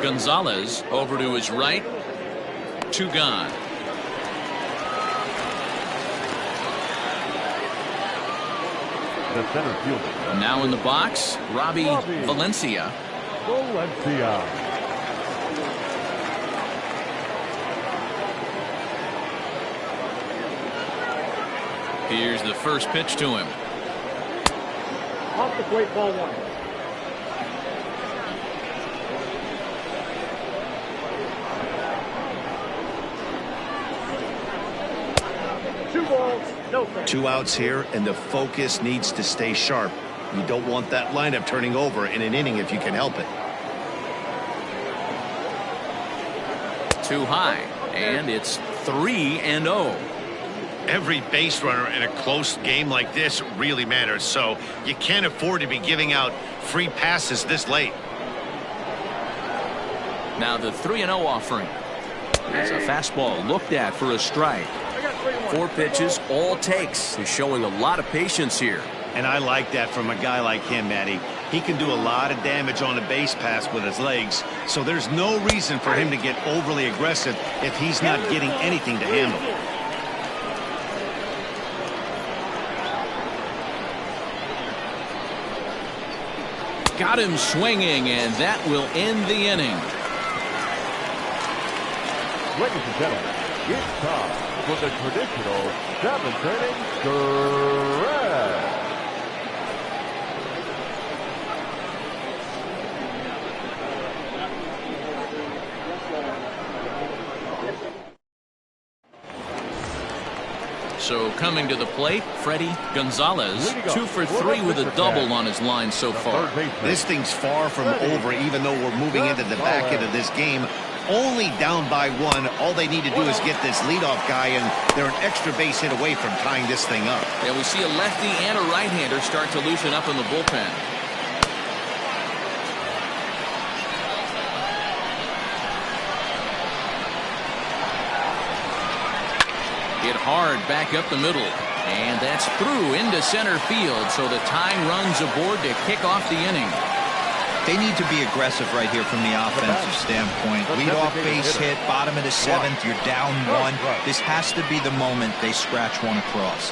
Gonzalez over to his right. 2 gone. The center fielder. Now in the box, Robbie Valencia. Here's the first pitch to him. Off the plate, ball 1. No, 2 outs here, and the focus needs to stay sharp. You don't want that lineup turning over in an inning if you can help it. Too high, and it's 3-0. Every base runner in a close game like this really matters, so you can't afford to be giving out free passes this late. Now the 3-0 offering. It's a fastball looked at for a strike. 4 pitches, all takes. He's showing a lot of patience here. And I like that from a guy like him, Matty. He can do a lot of damage on a base pass with his legs, so there's no reason for him to get overly aggressive if he's not getting anything to handle. Got him swinging, and that will end the inning. Ladies and gentlemen, it's time for the traditional 7th inning stretch. So coming to the plate, Freddie Gonzalez, 2 for 3 with a double on his line so far. This thing's far from over, even though we're moving into the back end of this game. Only down by 1. All they need to do is get this leadoff guy, and they're an extra base hit away from tying this thing up. Yeah, we see a lefty and a right-hander start to loosen up in the bullpen. Hit hard back up the middle, and that's through into center field, so the tying run's aboard to kick off the inning. They need to be aggressive right here from the offensive standpoint. Lead off base hit, bottom of the 7th, you're down 1. This has to be the moment they scratch one across.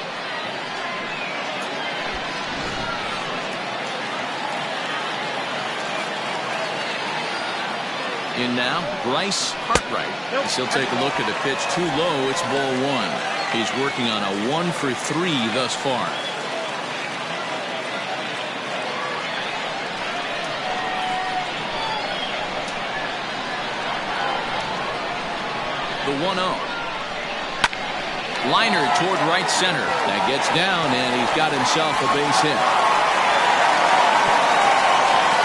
In now, Bryce Hartwright. As he'll take a look at the pitch too low. It's ball 1. He's working on a 1 for 3 thus far. The 1-0. Liner toward right center. That gets down, and he's got himself a base hit.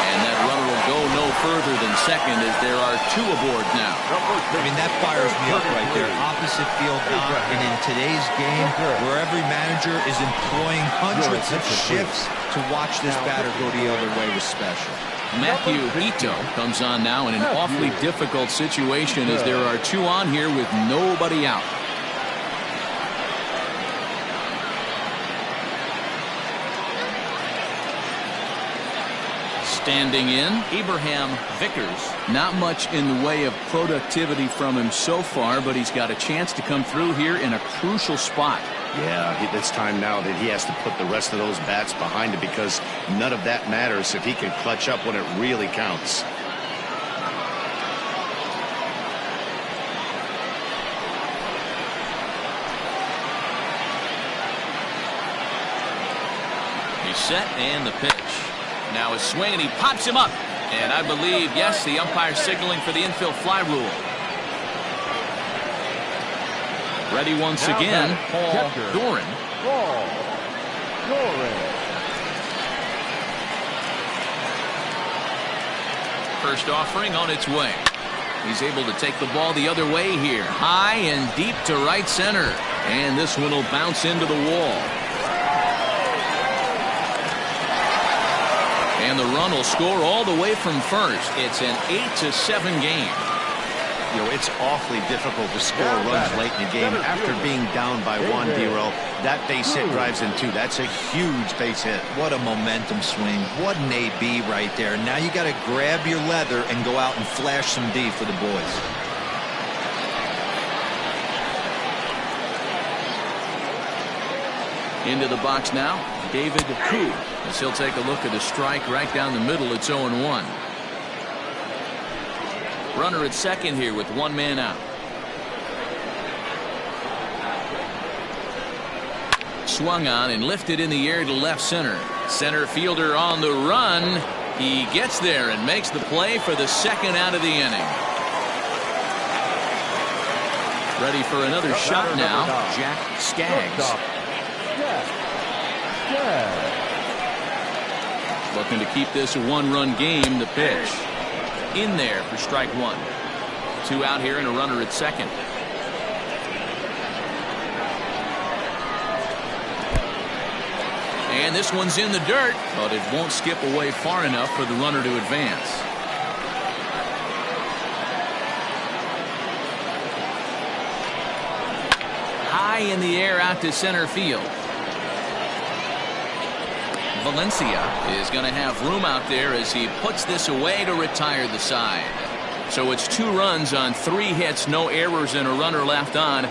And that runner will go no further than second as there are 2 aboard now. I mean, that fires me up right there. Opposite field knock. And in today's game, where every manager is employing hundreds of shifts to watch this batter go the other way was special. Matthew Ito comes on now in an awfully difficult situation as there are 2 on here with nobody out. Standing in, Abraham Vickers. Not much in the way of productivity from him so far, but he's got a chance to come through here in a crucial spot. Yeah, it's time now that he has to put the rest of those bats behind it, because none of that matters if he can clutch up when it really counts. He's set, and the pitch. Now a swing, and he pops him up. And I believe, yes, the umpire signaling for the infield fly rule. Ready once again, Paul Doran. First offering on its way. He's able to take the ball the other way here. High and deep to right center. And this one will bounce into the wall. And the run will score all the way from first. It's an 8-7 game. You know, it's awfully difficult to score runs late in the game after being down by one, D-Roll. That base hit drives in two. That's a huge base hit. What a momentum swing. What an AB right there. Now you got to grab your leather and go out and flash some D for the boys. Into the box now, David Koo, as he'll take a look at a strike right down the middle. It's 0-1. Runner at second here with one man out. Swung on and lifted in the air to left center. Center fielder on the run. He gets there and makes the play for the second out of the inning. Ready for another shot now, Jack Skaggs. Looking to keep this a one-run game. The pitch in there for strike one. Two out here and a runner at second. And this one's in the dirt, but it won't skip away far enough for the runner to advance. High in the air out to center field. Valencia is going to have room out there as he puts this away to retire the side. So it's 2 runs on 3 hits, no errors, and a runner left on.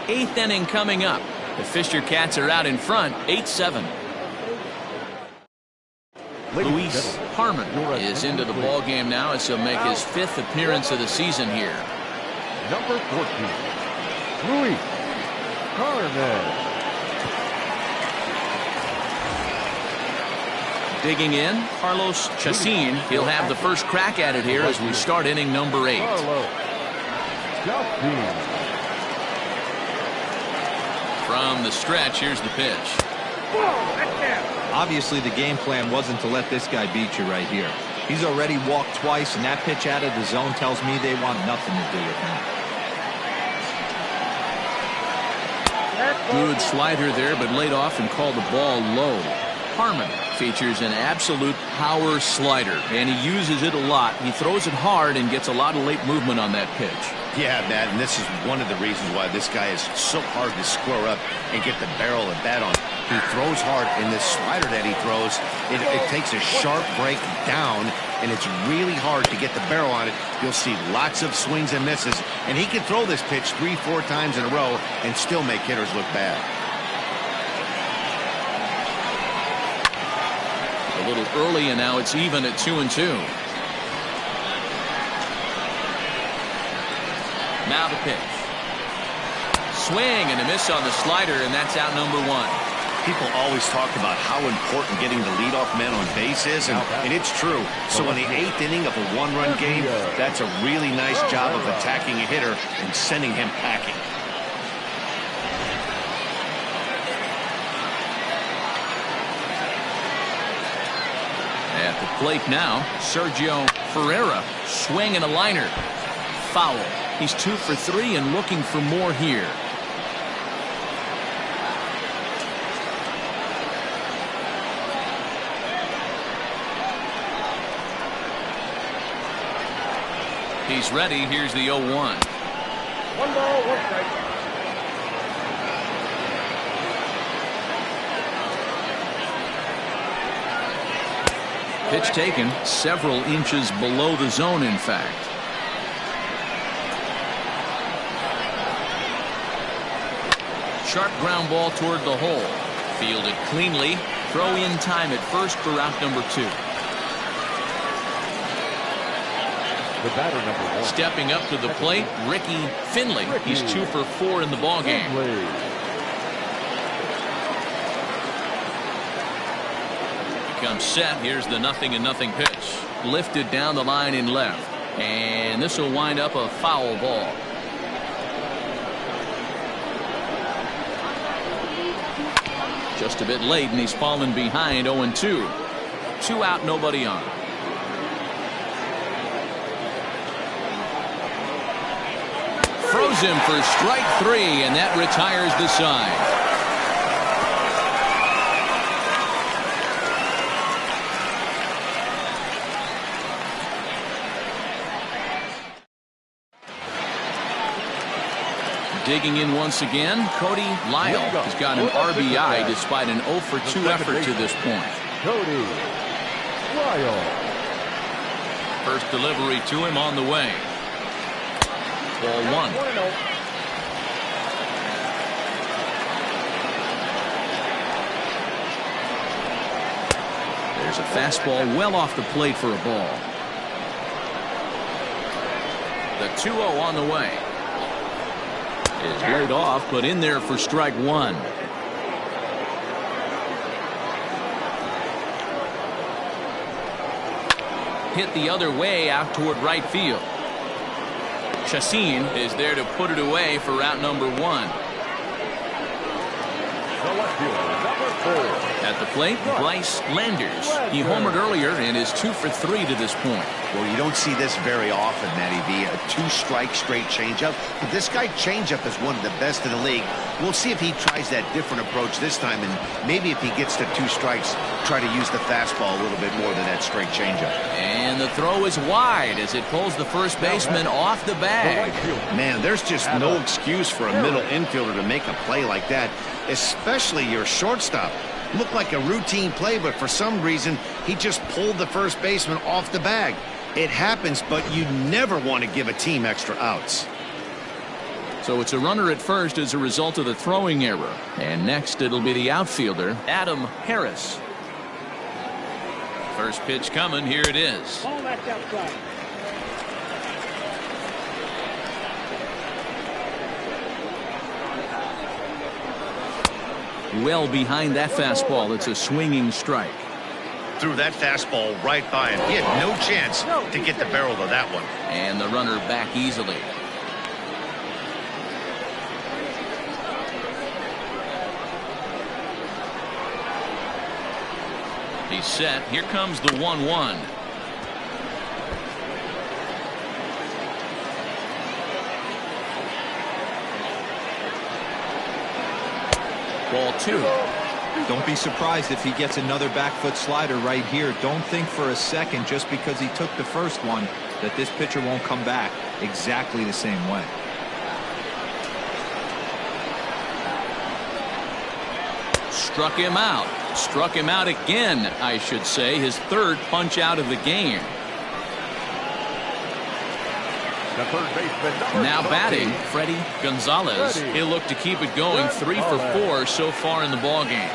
8th inning coming up. The Fishercats are out in front, 8-7. Luis Harmon is into the ball game now as he'll make his 5th appearance of the season here. Number 14, Luis Harmon. Digging in, Carlos Chacin. He'll have the first crack at it here as we start inning number 8. From the stretch, here's the pitch. Obviously, the game plan wasn't to let this guy beat you right here. He's already walked twice, and that pitch out of the zone tells me they want nothing to do with him. Good slider there, but laid off and called the ball low. Harmon features an absolute power slider, and he uses it a lot. He throws it hard and gets a lot of late movement on that pitch. Yeah, Matt, and this is one of the reasons why this guy is so hard to square up and get the barrel and bat on. He throws hard, and this slider that he throws, it takes a sharp break down, and it's really hard to get the barrel on it. You'll see lots of swings and misses, and he can throw this pitch 3-4 times in a row and still make hitters look bad. A little early, and now it's even at 2-2. Now the pitch. Swing and a miss on the slider, and that's out number 1. People always talk about how important getting the leadoff man on base is, and it's true. So in the 8th inning of a 1-run game, that's a really nice job of attacking a hitter and sending him packing. At the plate now, Sergio Ferreira. Swing and a liner. Foul. He's 2 for 3 and looking for more here. He's ready. Here's the 0-1. 1 ball, 1 strike. Pitch taken several inches below the zone, in fact. Sharp ground ball toward the hole. Fielded cleanly. Throw in time at first for route number 2. The batter, number 1. Stepping up to the plate, Ricky Finley. He's 2 for 4 in the ballgame. Becomes set. Here's the 0-0 pitch. Lifted down the line in left. And this will wind up a foul ball. Just a bit late, and he's fallen behind 0-2. 2 out, nobody on. Throws him for strike 3, and that retires the side. Digging in once again, Cody Lyle has got an RBI despite an 0 for 2 effort to this point. Cody Lyle. First delivery to him on the way. Ball 1. There's a fastball well off the plate for a ball. The 2-0 on the way. Is laid off, but in there for strike 1. Hit the other way out toward right field. Chassin is there to put it away for route number 1. At the plate, Bryce Landers. He homered earlier and is 2 for 3 to this point. Well, you don't see this very often, Matty V. A 2-strike straight changeup. But this guy changeup is one of the best in the league. We'll see if he tries that different approach this time, and maybe if he gets to 2 strikes, try to use the fastball a little bit more than that straight changeup. And the throw is wide as it pulls the first baseman off the bag. Man, there's just no excuse for a middle infielder to make a play like that, especially your shortstop. Looked like a routine play, but for some reason, he just pulled the first baseman off the bag. It happens, but you never want to give a team extra outs. So it's a runner at first as a result of the throwing error. And next it'll be the outfielder, Adam Harris. First pitch coming. Here it is. Ball that's outside. Well behind that fastball. It's a swinging strike. Threw that fastball right by him. He had no chance to get the barrel of that one. And the runner back easily. He's set. Here comes the 1-1. Ball 2. Don't be surprised if he gets another back foot slider right here. Don't think for a second, just because he took the first one, that this pitcher won't come back exactly the same way. Struck him out. Struck him out again, I should say. His 3rd punch out of the game. The third baseman, Now batting, Freddie Gonzalez. He'll look to keep it going. 3 for 4 so far in the ball game.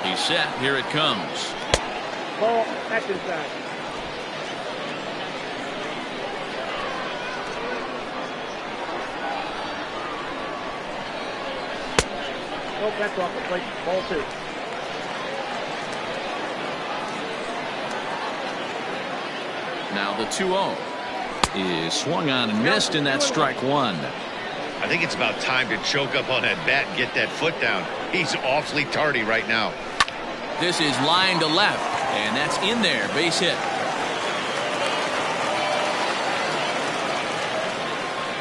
He's set. Here it comes. Ball that's inside. Nope, that's off the plate. Ball 2. Now the 2-0 is swung on and missed, and that's strike 1. I think it's about time to choke up on that bat and get that foot down. He's awfully tardy right now. This is line to left, and that's in there. Base hit.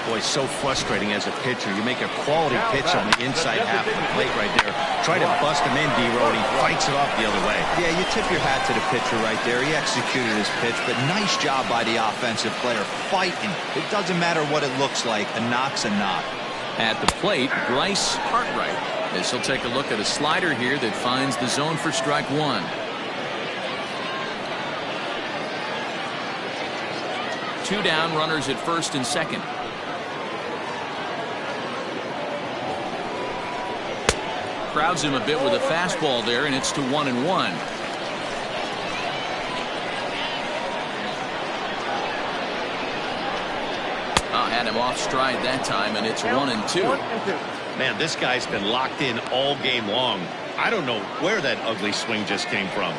Boy, so frustrating as a pitcher. You make a quality pitch on the inside half of the plate right there. Try to bust him in, D-Row, and he fights it off the other way. Yeah, you tip your hat to the pitcher right there. He executed his pitch, but nice job by the offensive player fighting. It doesn't matter what it looks like. A knock's a knock. At the plate, Bryce Hartwright, as he'll take a look at a slider here that finds the zone for strike 1. 2 down, runners at first and second. Crowds him a bit with a fastball there, and it's to 1-1. Had him off stride that time, and it's 1-2. Man, this guy's been locked in all game long. I don't know where that ugly swing just came from.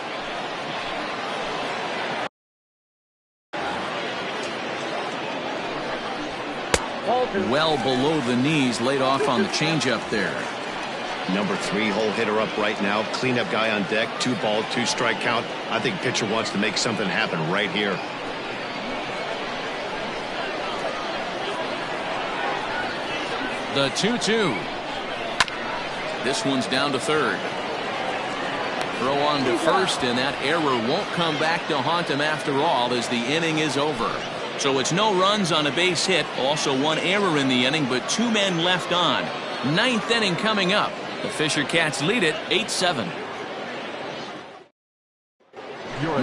Well below the knees, laid off on the changeup there. Number 3 hole hitter up right now. Cleanup guy on deck. 2-ball, 2-strike count. I think pitcher wants to make something happen right here. The 2-2. This one's down to third. Throw on to first, and that error won't come back to haunt him after all, as the inning is over. So it's no runs on a base hit, also 1 error in the inning, but 2 men left on. 9th inning coming up. The Fishercats lead it 8-7.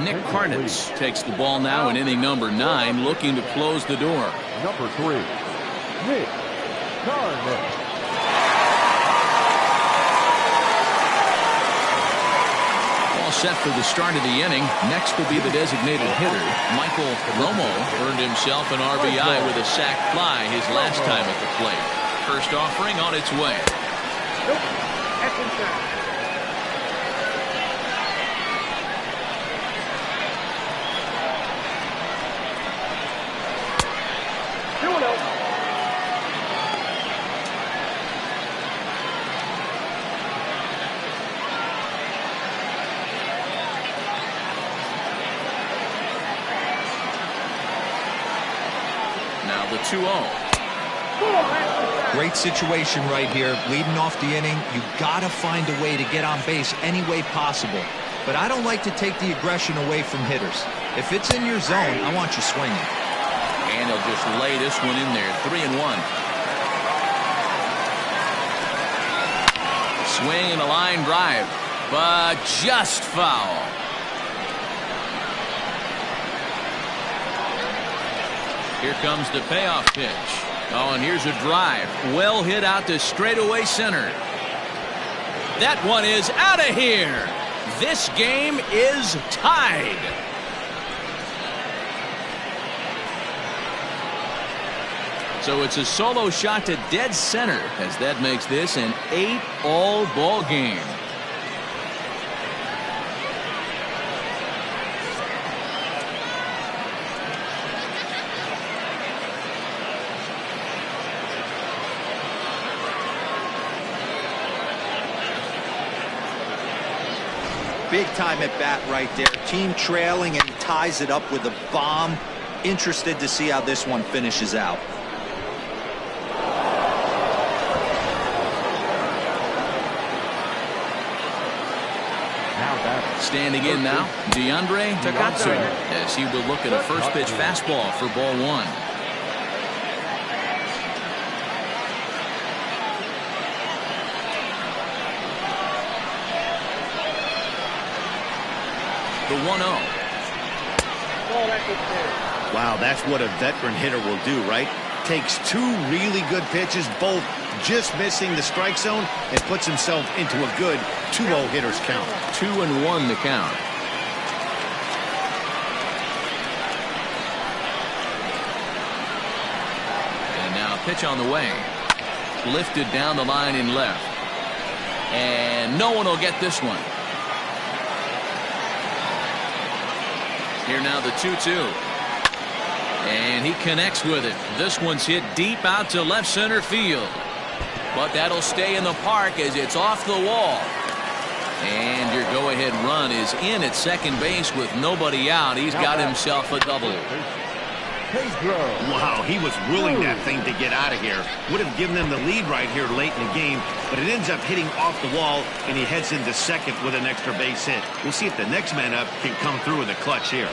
Nick Carnitz takes the ball now in inning number 9, looking to close the door. Number 3, Nick Carnitz. All set for the start of the inning. Next will be the designated hitter. Michael Romo earned himself an RBI with a sac fly his last time at the plate. First offering on its way. Nope. That's inside. Now the 2-0. Great situation right here. Leading off the inning, you gotta find a way to get on base any way possible. But I don't like to take the aggression away from hitters. If it's in your zone, I want you swinging. And he'll just lay this one in there. 3-1. Swing and a line drive, but just foul. Here comes the payoff pitch. Oh, and here's a drive. Well hit out to straightaway center. That one is out of here. This game is tied. So it's a solo shot to dead center, as that makes this an 8-all ball game. Big time at bat right there. Team trailing, and he ties it up with a bomb. Interested to see how this one finishes out. Standing in now, DeAndre Takatsu, as he will look at a first pitch fastball for ball 1. The 1-0. Wow, that's what a veteran hitter will do, right? Takes 2 really good pitches, both just missing the strike zone, and puts himself into a good 2-0 hitter's count. 2-1 the count. And now a pitch on the way. Lifted down the line in left. And no one will get this one. Here now the 2-2. And he connects with it. This one's hit deep out to left center field. But that'll stay in the park as it's off the wall. And your go-ahead run is in at second base with nobody out. He's got himself a double. Wow, he was willing that thing to get out of here. Would have given them the lead right here late in the game, but it ends up hitting off the wall, and he heads into second with an extra base hit. We'll see if the next man up can come through with a clutch here.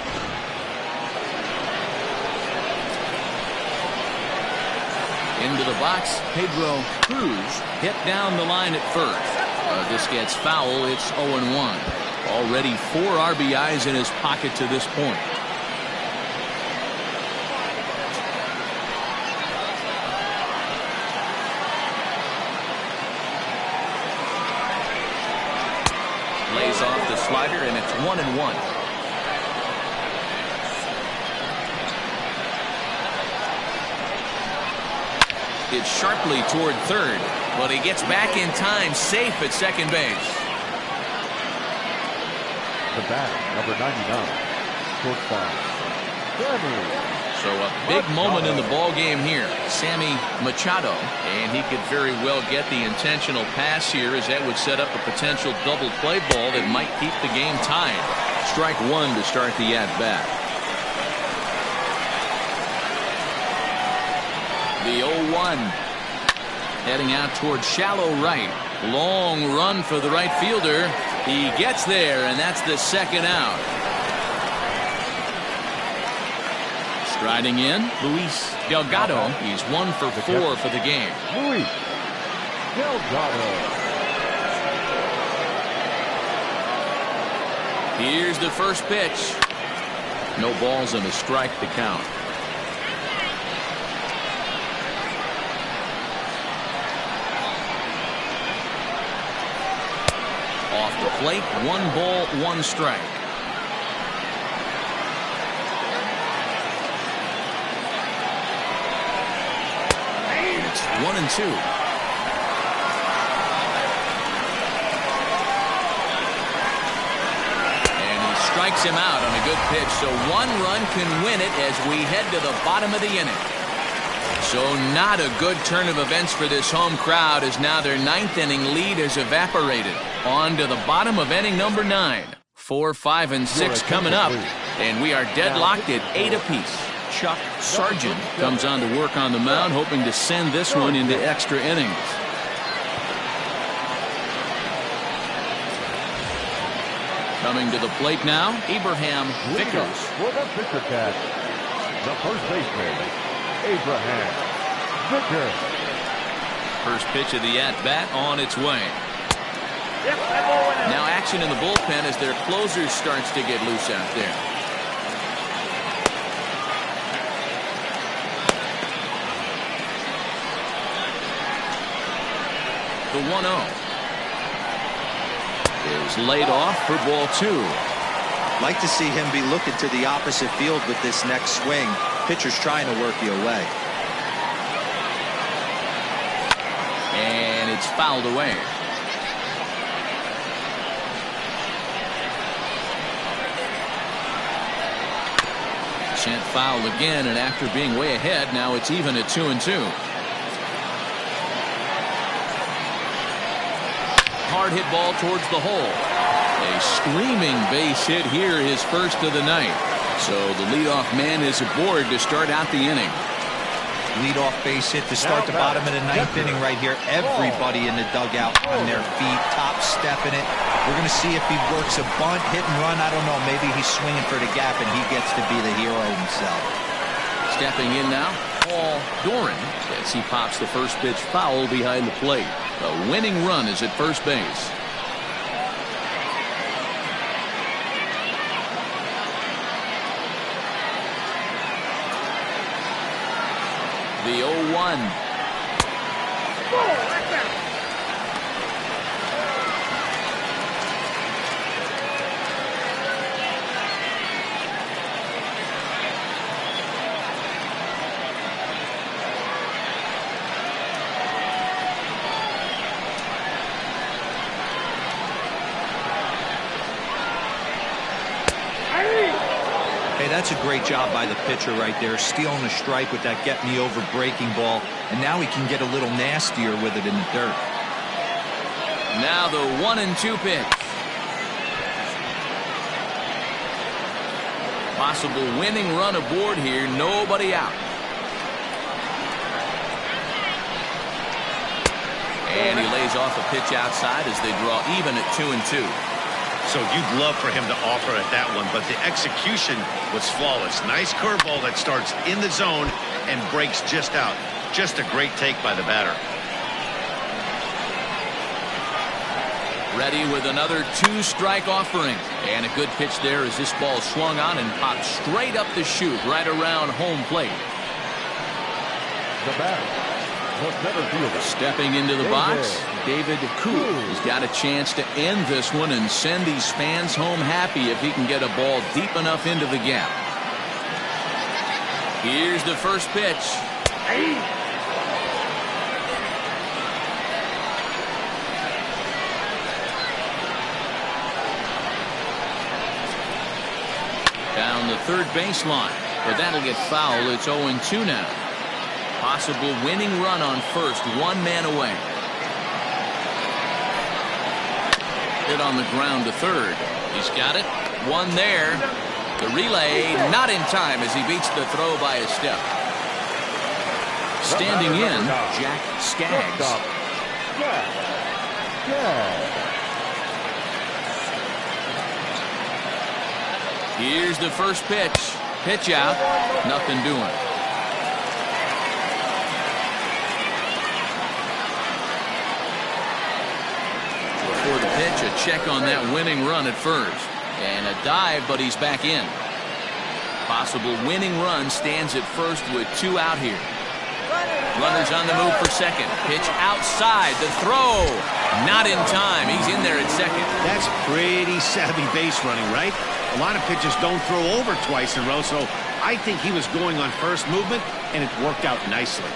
Into the box, Pedro Cruz hit down the line at first. This gets foul. It's 0-1. Already 4 RBIs in his pocket to this point. Cuts off the slider, and it's 1-1. It's sharply toward third, but he gets back in time, safe at second base. The batter, number 99, shortstop, Sammy. So a big moment in the ball game here. Sammy Machado, and he could very well get the intentional pass here, as that would set up a potential double play ball that might keep the game tied. Strike one to start the at-bat. The 0-1. Heading out toward shallow right. Long run for the right fielder. He gets there, and that's the second out. Striding in, Luis Delgado. He's 1 for 4 for the game. Luis Delgado. Here's the first pitch. No balls and a strike to count. Off the plate, 1 ball, 1 strike. It's 1-2. And he strikes him out on a good pitch, so 1 run can win it as we head to the bottom of the inning. So not a good turn of events for this home crowd, as now their 9th inning lead has evaporated. On to the bottom of inning number 9. 4, 5, and 6 coming up, and we are deadlocked at 8 apiece. Chuck Sargent comes on to work on the mound, hoping to send this one into extra innings. Coming to the plate now, Abraham Vickers. For the Fishercats, the first baseman, Abraham Vickers. First pitch of the at-bat on its way. Now action in the bullpen as their closer starts to get loose out there. The 1-0 is laid off for ball 2. Like to see him be looking to the opposite field with this next swing. Pitcher's trying to work you away. And it's fouled away. Sent foul again, and after being way ahead, now it's even at 2-2. Hard hit ball towards the hole. A screaming base hit here, his first of the night. So the leadoff man is aboard to start out the inning. Leadoff base hit to start the bottom of the 9th inning right here. Everybody in the dugout on their feet, top stepping it. We're going to see if he works a bunt, hit and run. I don't know. Maybe he's swinging for the gap and he gets to be the hero himself. Stepping in now, Paul Doran, as he pops the first pitch foul behind the plate. A winning run is at first base. The 0-1. That's a great job by the pitcher right there, stealing a strike with that get-me-over breaking ball, and now he can get a little nastier with it in the dirt. Now the 1-2 pitch. Possible winning run aboard here, nobody out. And he lays off a pitch outside as they draw even at 2-2. So you'd love for him to offer at that one, but the execution was flawless. Nice curveball that starts in the zone and breaks just out. Just a great take by the batter. Ready with another 2-strike offering. And a good pitch there as this ball swung on and popped straight up the chute right around home plate. The batter, center fielder. Stepping into the box, David Koo. He's got a chance to end this one and send these fans home happy if he can get a ball deep enough into the gap. Here's the first pitch. Down the third baseline, but that'll get foul. It's 0-2 now. Possible winning run on first, one man away. Hit on the ground to third. He's got it. One there. The relay not in time as he beats the throw by a step. Standing in, Jack Skaggs. Here's the first pitch. Pitch out. Nothing doing. Before the pitch, a check on that winning run at first. And a dive, but he's back in. Possible winning run stands at first with two out here. Runners on the move for second. Pitch outside. The throw. Not in time. He's in there at second. That's pretty savvy base running, right? A lot of pitchers don't throw over twice in a row, so I think he was going on first movement, and it worked out nicely.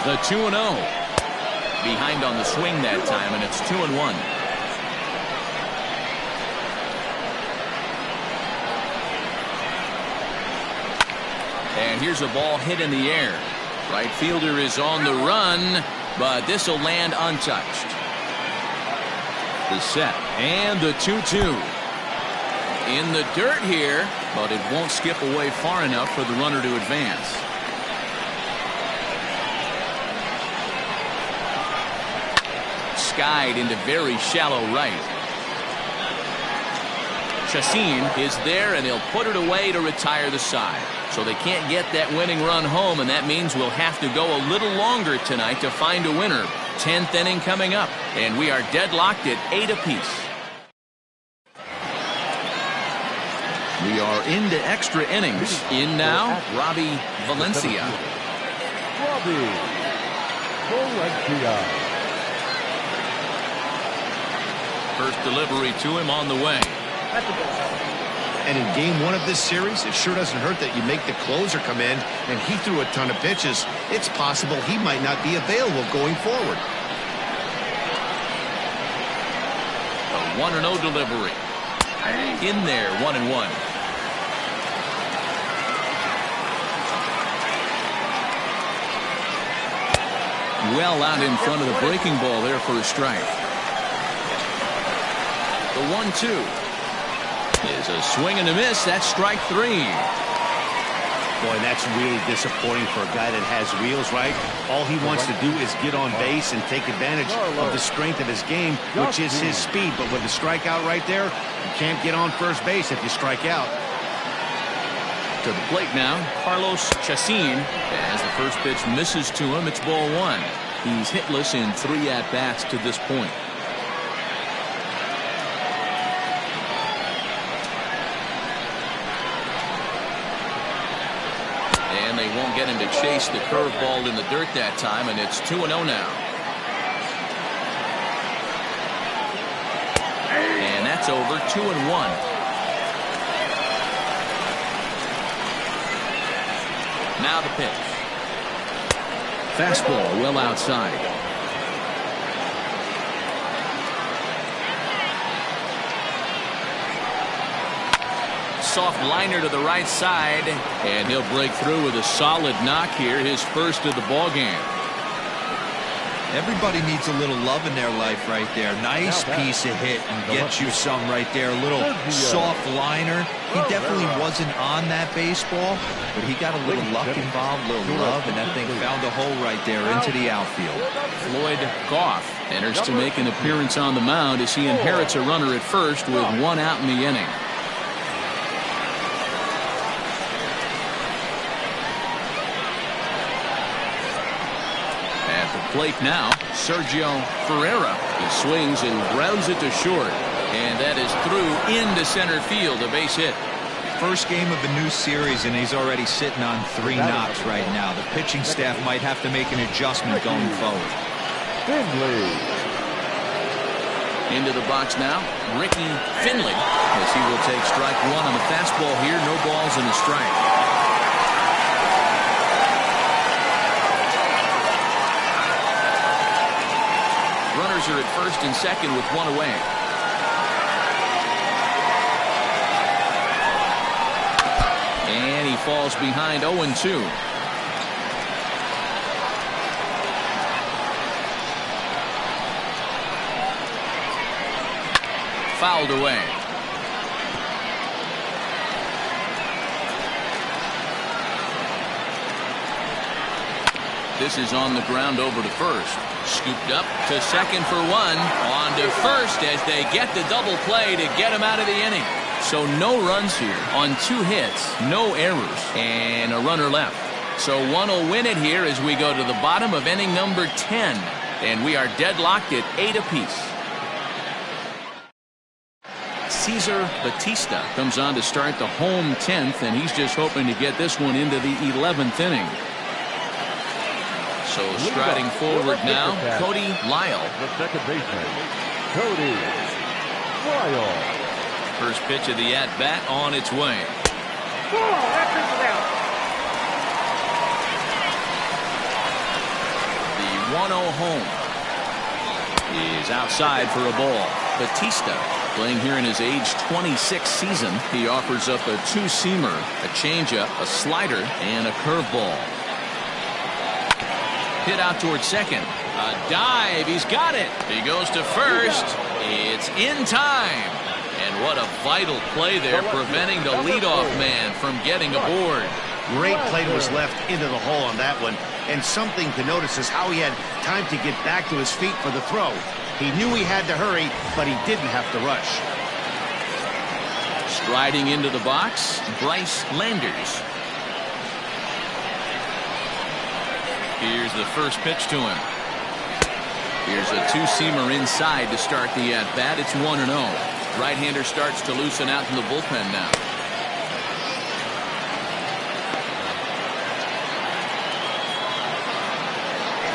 The 2-0. Behind on the swing that time, and it's 2-1. And here's a ball hit in the air. Right fielder is on the run, but this will land untouched. The set and the 2-2. In the dirt here, but it won't skip away far enough for the runner to advance. Skied into very shallow right. Chassin is there, and he'll put it away to retire the side. So they can't get that winning run home, and that means we'll have to go a little longer tonight to find a winner. 10th inning coming up, and we are deadlocked at 8 apiece. We are into extra innings. In now, Robbie Valencia. First delivery to him on the way. And in game one of this series, it sure doesn't hurt that you make the closer come in, and he threw a ton of pitches. It's possible he might not be available going forward. A 1-0 delivery. In there, 1-1. Well out in front of the breaking ball there for a strike. The 1-2. Is a swing and a miss. That's strike 3. Boy, that's really disappointing for a guy that has wheels, right? All he wants to do is get on base and take advantage of the strength of his game, which is his speed. But with the strikeout right there, you can't get on first base if you strike out. To the plate now, Carlos Chassin. As the first pitch misses to him, it's ball 1. He's hitless in 3 at-bats to this point. And they won't get him to chase the curveball in the dirt that time, and it's 2-0 now. And that's over. 2-1. Now the pitch. Fastball well outside. Soft liner to the right side, and he'll break through with a solid knock here, his first of the ball game. Everybody needs a little love in their life right there. Nice piece of hit and get you some right there. A little soft liner. He definitely wasn't on that baseball, but he got a little luck involved, a little love, and that thing found a hole right there into the outfield. Floyd Goff enters to make an appearance on the mound as he inherits a runner at first with 1 out in the inning. Plate now, Sergio Ferreira. He swings and grounds it to short. And that is through into center field, a base hit. First game of the new series, and he's already sitting on 3 knocks right now. The pitching staff might have to make an adjustment going forward. Finley. Into the box now, Ricky Finley, as he will take strike 1 on the fastball here. No balls and a strike. Runners are at first and second with 1 away. And he falls behind 0-2. Fouled away. This is on the ground over to first. Scooped up to second for 1. On to first as they get the double play to get him out of the inning. So no runs here on 2 hits, no errors, and a runner left. So one will win it here as we go to the bottom of inning number 10. And we are deadlocked at 8 apiece. Cesar Batista comes on to start the home 10th, and he's just hoping to get this one into the 11th inning. So striding forward now, Cody Lyle. The second baseman, Cody Lyle. First pitch of the at-bat on its way. The 1-0 home is outside for a ball. Batista, playing here in his age 26 season, he offers up a 2-seamer, a changeup, a slider, and a curveball. Hit out towards second. A dive. He's got it. He goes to first. It's in time. And what a vital play there, preventing the leadoff man from getting aboard. Great play was left into the hole on that one. And something to notice is how he had time to get back to his feet for the throw. He knew he had to hurry, but he didn't have to rush. Striding into the box, Bryce Landers. Here's the first pitch to him. Here's a 2-seamer inside to start the at-bat. It's 1-0. Right-hander starts to loosen out in the bullpen now.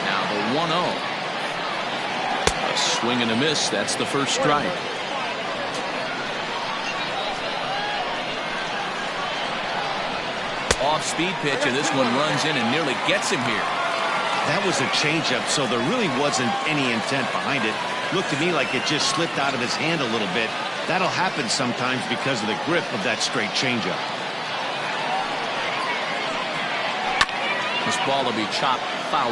Now the 1-0. A swing and a miss. That's the first strike. Off-speed pitch, and this one runs in and nearly gets him here. That was a changeup, so there really wasn't any intent behind it. Looked to me like it just slipped out of his hand a little bit. That'll happen sometimes because of the grip of that straight changeup. This ball will be chopped foul.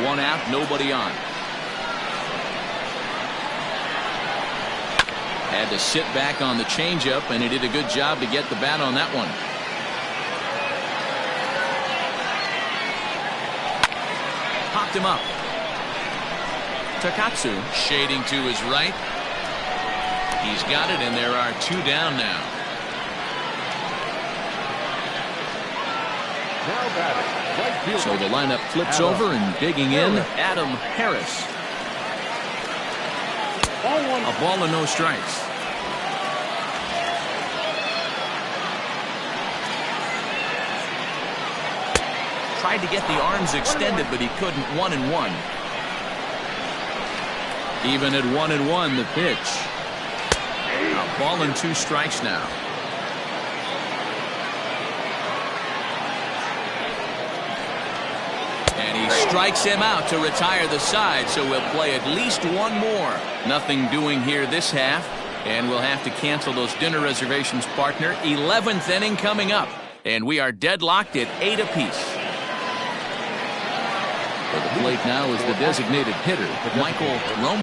1 out, nobody on. Had to sit back on the changeup, and he did a good job to get the bat on that one. Popped him up. Takatsu shading to his right. He's got it, and there are 2 down now. Now batting, right fielder. So the lineup flips over, and digging in, Adam Harris. A ball and no strikes. Tried to get the arms extended, but he couldn't. 1-1. Even at 1-1, the pitch. A ball and 2 strikes now. And he strikes him out to retire the side, so we'll play at least 1 more. Nothing doing here this half, and we'll have to cancel those dinner reservations, partner. 11th inning coming up, and we are deadlocked at 8 apiece. For the plate now is the designated hitter, Michael Romo.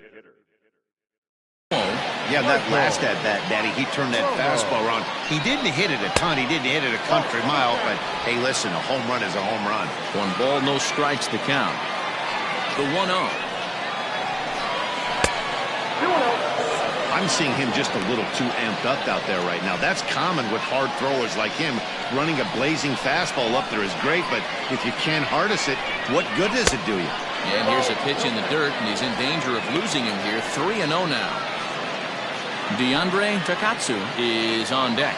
Yeah, that last at-bat, Daddy, he turned that fastball around. He didn't hit it a ton. He didn't hit it a country mile. But, hey, listen, a home run is a home run. 1 ball, no strikes to count. The 1-0. I'm seeing him just a little too amped up out there right now. That's common with hard throwers like him. Running a blazing fastball up there is great, but if you can't harness it, what good does it do you? And here's a pitch in the dirt, and he's in danger of losing him here. 3-0 now. Takatsu is on deck.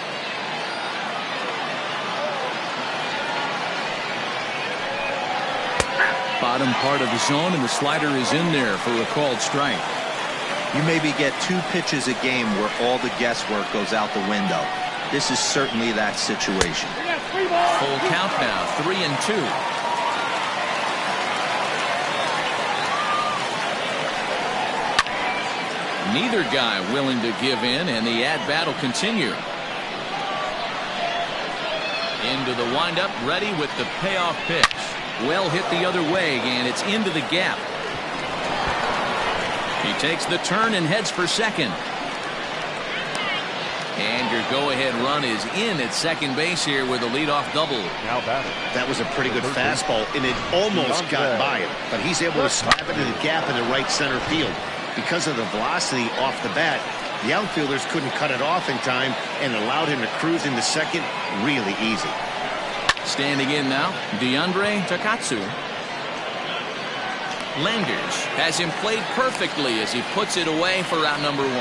Bottom part of the zone, and the slider is in there for a called strike. You maybe get 2 pitches a game where all the guesswork goes out the window. This is certainly that situation. Full count now, 3-2. Neither guy willing to give in, and the at-bat will continue. Into the windup, ready with the payoff pitch. Well hit the other way, and it's into the gap. He takes the turn and heads for second. And your go-ahead run is in at second base here with a leadoff double. That was a pretty good fastball, and it almost got by him, but he's able to slap it in the gap in the right center field. Because of the velocity off the bat, the outfielders couldn't cut it off in time and allowed him to cruise into second really easy. Standing in now, Takatsu. Landers has him played perfectly as he puts it away for out number 1.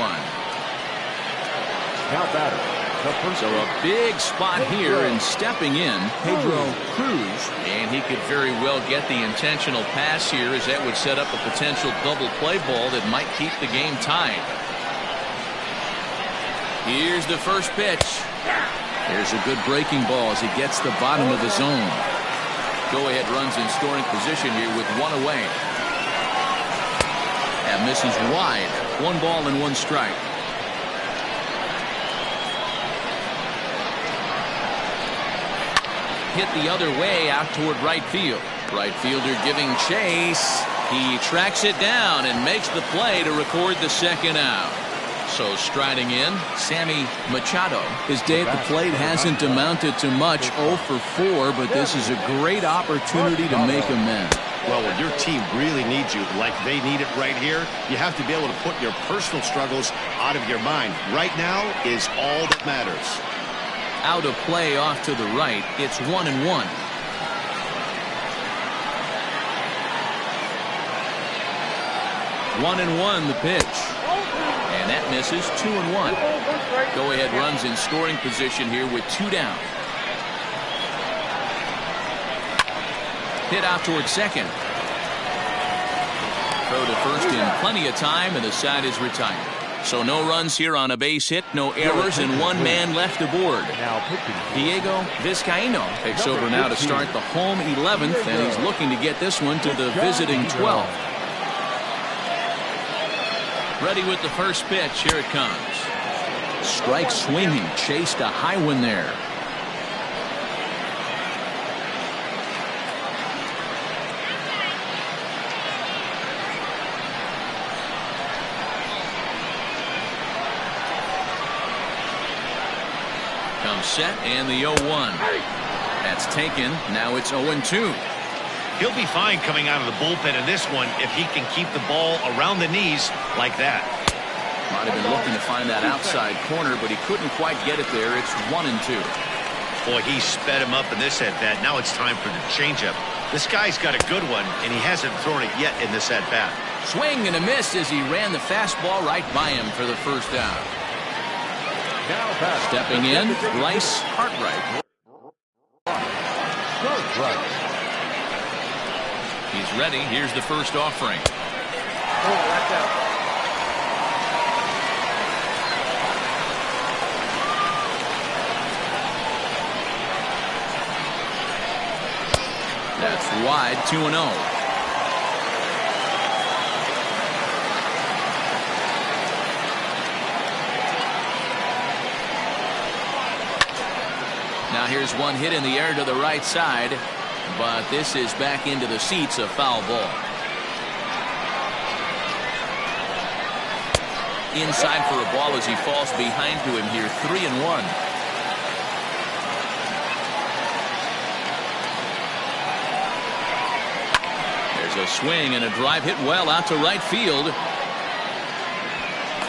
Now batter. So a big spot here, and stepping in, Pedro Cruz. And he could very well get the intentional pass here, as that would set up a potential double play ball that might keep the game tied. Here's the first pitch. There's a good breaking ball as he gets the bottom of the zone. Go-ahead runs in scoring position here with 1 away. And misses wide. 1 ball and 1 strike. Hit the other way out toward right field. Right fielder giving chase. He tracks it down and makes the play to record the second out. So striding in, Sammy Machado. His day at the plate hasn't amounted to much, 0 for 4, but this is a great opportunity to make amends. Well, when your team really needs you like they need it right here, you have to be able to put your personal struggles out of your mind. Right now is all that matters. Out of play off to the right. It's 1-1. One and one the pitch. And that misses. 2-1. Go-ahead runs in scoring position here with 2 down. Hit out towards second. Throw to first in plenty of time, and the side is retired. So no runs here on a base hit, no errors, and 1 man left aboard. Diego Vizcaíno takes over now to start the home 11th, and he's looking to get this one to the visiting 12th. Ready with the first pitch. Here it comes. Strike swinging, chased a high one there. Comes set, and the 0-1. That's taken. Now it's 0-2. He'll be fine coming out of the bullpen in this one if he can keep the ball around the knees like that. Might have been looking to find that outside corner, but he couldn't quite get it there. It's 1-2. Boy, he sped him up in this at-bat. Now it's time for the changeup. This guy's got a good one, and he hasn't thrown it yet in this at-bat. Swing and a miss as he ran the fastball right by him for the first out. Stepping in, Bryce Hartwright. He's ready. Here's the first offering. That's wide. 2-0. Now here's one hit in the air to the right side, but this is back into the seats, a foul ball. Inside for a ball as he falls behind to him here. 3-1. There's a swing and a drive hit well out to right field.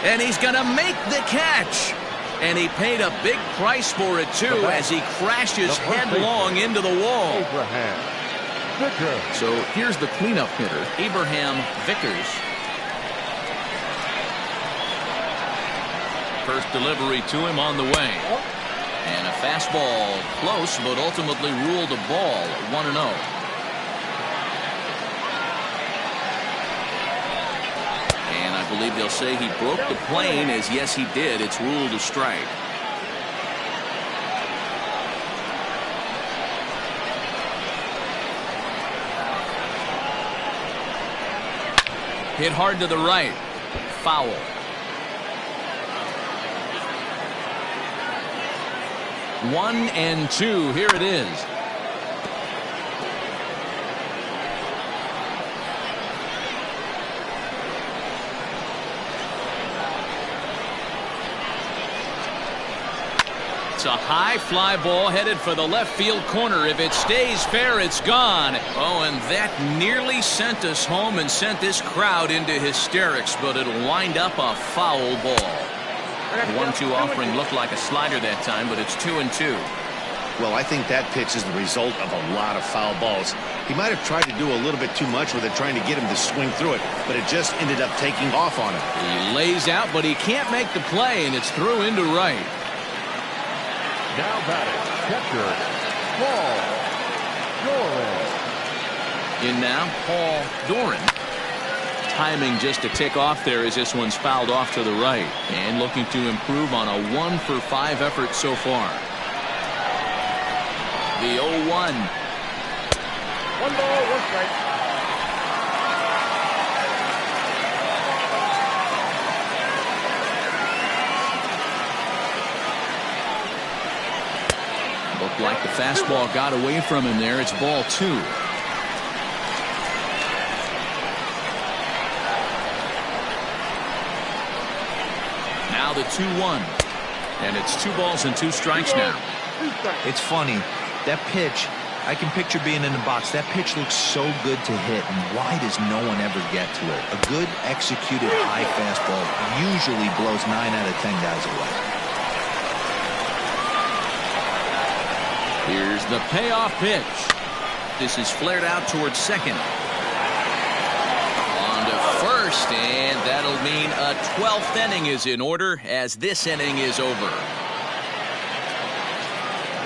And he's going to make the catch. And he paid a big price for it, too, as he crashes headlong into the wall. So here's the cleanup hitter, Abraham Vickers. First delivery to him on the way. And a fastball close, but ultimately ruled a ball, 1-0. And I believe they'll say he broke the plane, as yes he did. It's ruled a strike. Hit hard to the right. Foul. 1-2. Here it is. It's a high fly ball headed for the left field corner. If it stays fair, it's gone. Oh, and that nearly sent us home and sent this crowd into hysterics, but it'll wind up a foul ball. The 1-2 offering looked like a slider that time, but it's 2-2. Well, I think that pitch is the result of a lot of foul balls. He might have tried to do a little bit too much with it, trying to get him to swing through it, but it just ended up taking off on him. He lays out, but he can't make the play, and it's through into right. Now batting, catcher, Paul Doran. In now, Paul Doran. Timing just a tick off there as this one's fouled off to the right. And looking to improve on a 1-for-5 effort so far. The 0-1. 1 ball, 1 strike. Looked like the fastball got away from him there. It's ball 2. Now the 2-1. And it's 2 balls and 2 strikes now. It's funny. That pitch, I can picture being in the box. That pitch looks so good to hit, and why does no one ever get to it? A good executed high fastball usually blows 9 out of 10 guys away. Here's the payoff pitch. This is flared out towards second. On to first, and that'll mean a 12th inning is in order as this inning is over.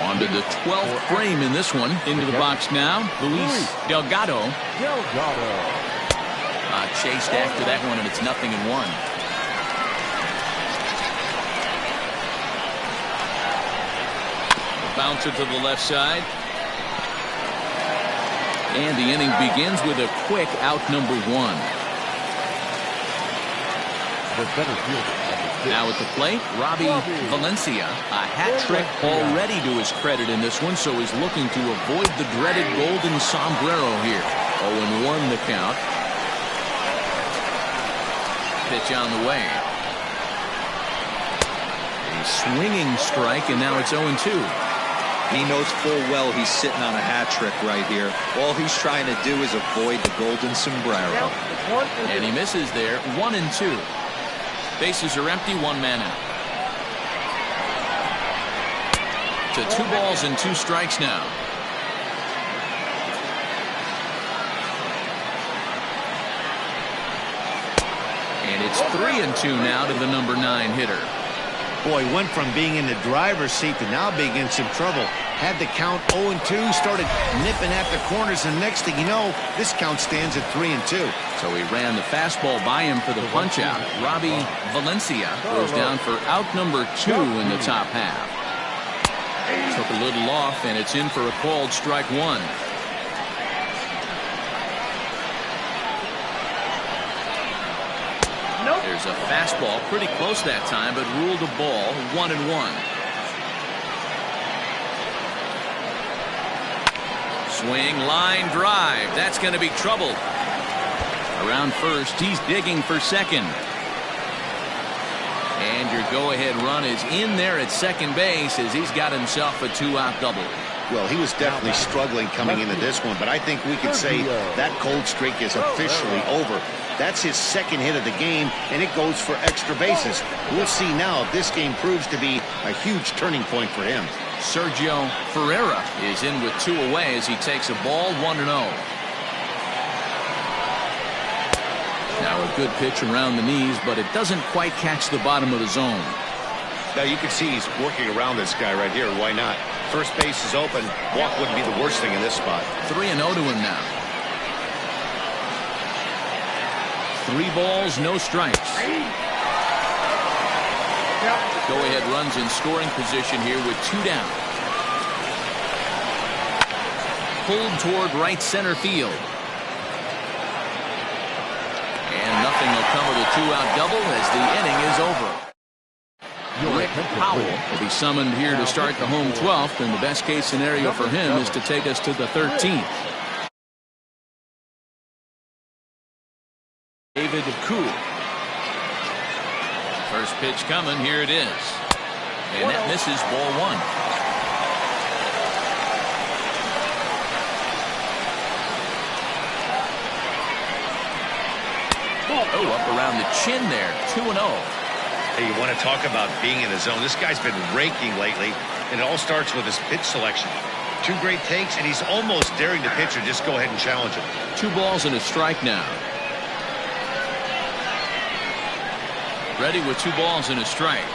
On to the 12th frame in this one. Into the box now, Luis Delgado. Chased after that one, and it's 0-1. Bouncer to the left side. And the inning begins with a quick out number 1. Now at the plate, Robbie Valencia. A hat trick already to his credit in this one, so he's looking to avoid the dreaded golden sombrero here. 0-1 the count. Pitch on the way. A swinging strike, and now it's 0-2. He knows full well he's sitting on a hat trick right here. All he's trying to do is avoid the golden sombrero. And he misses there. 1-2. Bases are empty, 1 man out. To 2 balls and 2 strikes now. And it's 3-2 now to the number 9 hitter. Boy, went from being in the driver's seat to now being in some trouble. Had the count 0-2, started nipping at the corners, and next thing you know, this count stands at 3-2. So he ran the fastball by him for the punch out. Robbie Valencia goes down for out number 2 in the top half. Took a little off, and it's in for a called strike 1. There's a fastball pretty close that time, but ruled a ball. 1-1. Swing, line drive. That's going to be trouble. Around first, he's digging for second. And your go-ahead run is in there at second base as he's got himself a 2-out double. Well, he was definitely struggling coming into this one, but I think we could say that cold streak is officially over. That's his second hit of the game, and it goes for extra bases. We'll see now if this game proves to be a huge turning point for him. Sergio Ferreira is in with 2 away as he takes a ball. 1-0. Now a good pitch around the knees, but it doesn't quite catch the bottom of the zone. Now you can see he's working around this guy right here. Why not? First base is open. Walk wouldn't be the worst thing in this spot. 3-0 to him now. 3 balls, no strikes. Go-ahead runs in scoring position here with 2 down. Pulled toward right center field. And nothing will come of the 2-out double as the inning is over. Rick Powell will be summoned here to start the home 12th, and the best case scenario for him is to take us to the 13th. David Cool. First pitch coming, here it is. And that misses, ball 1. Oh, up around the chin there, 2-0. Hey, you want to talk about being in the zone? This guy's been raking lately, and it all starts with his pitch selection. 2 great takes, and he's almost daring the pitcher just go ahead and challenge him. 2 balls and a strike now. Ready with 2 balls and a strike.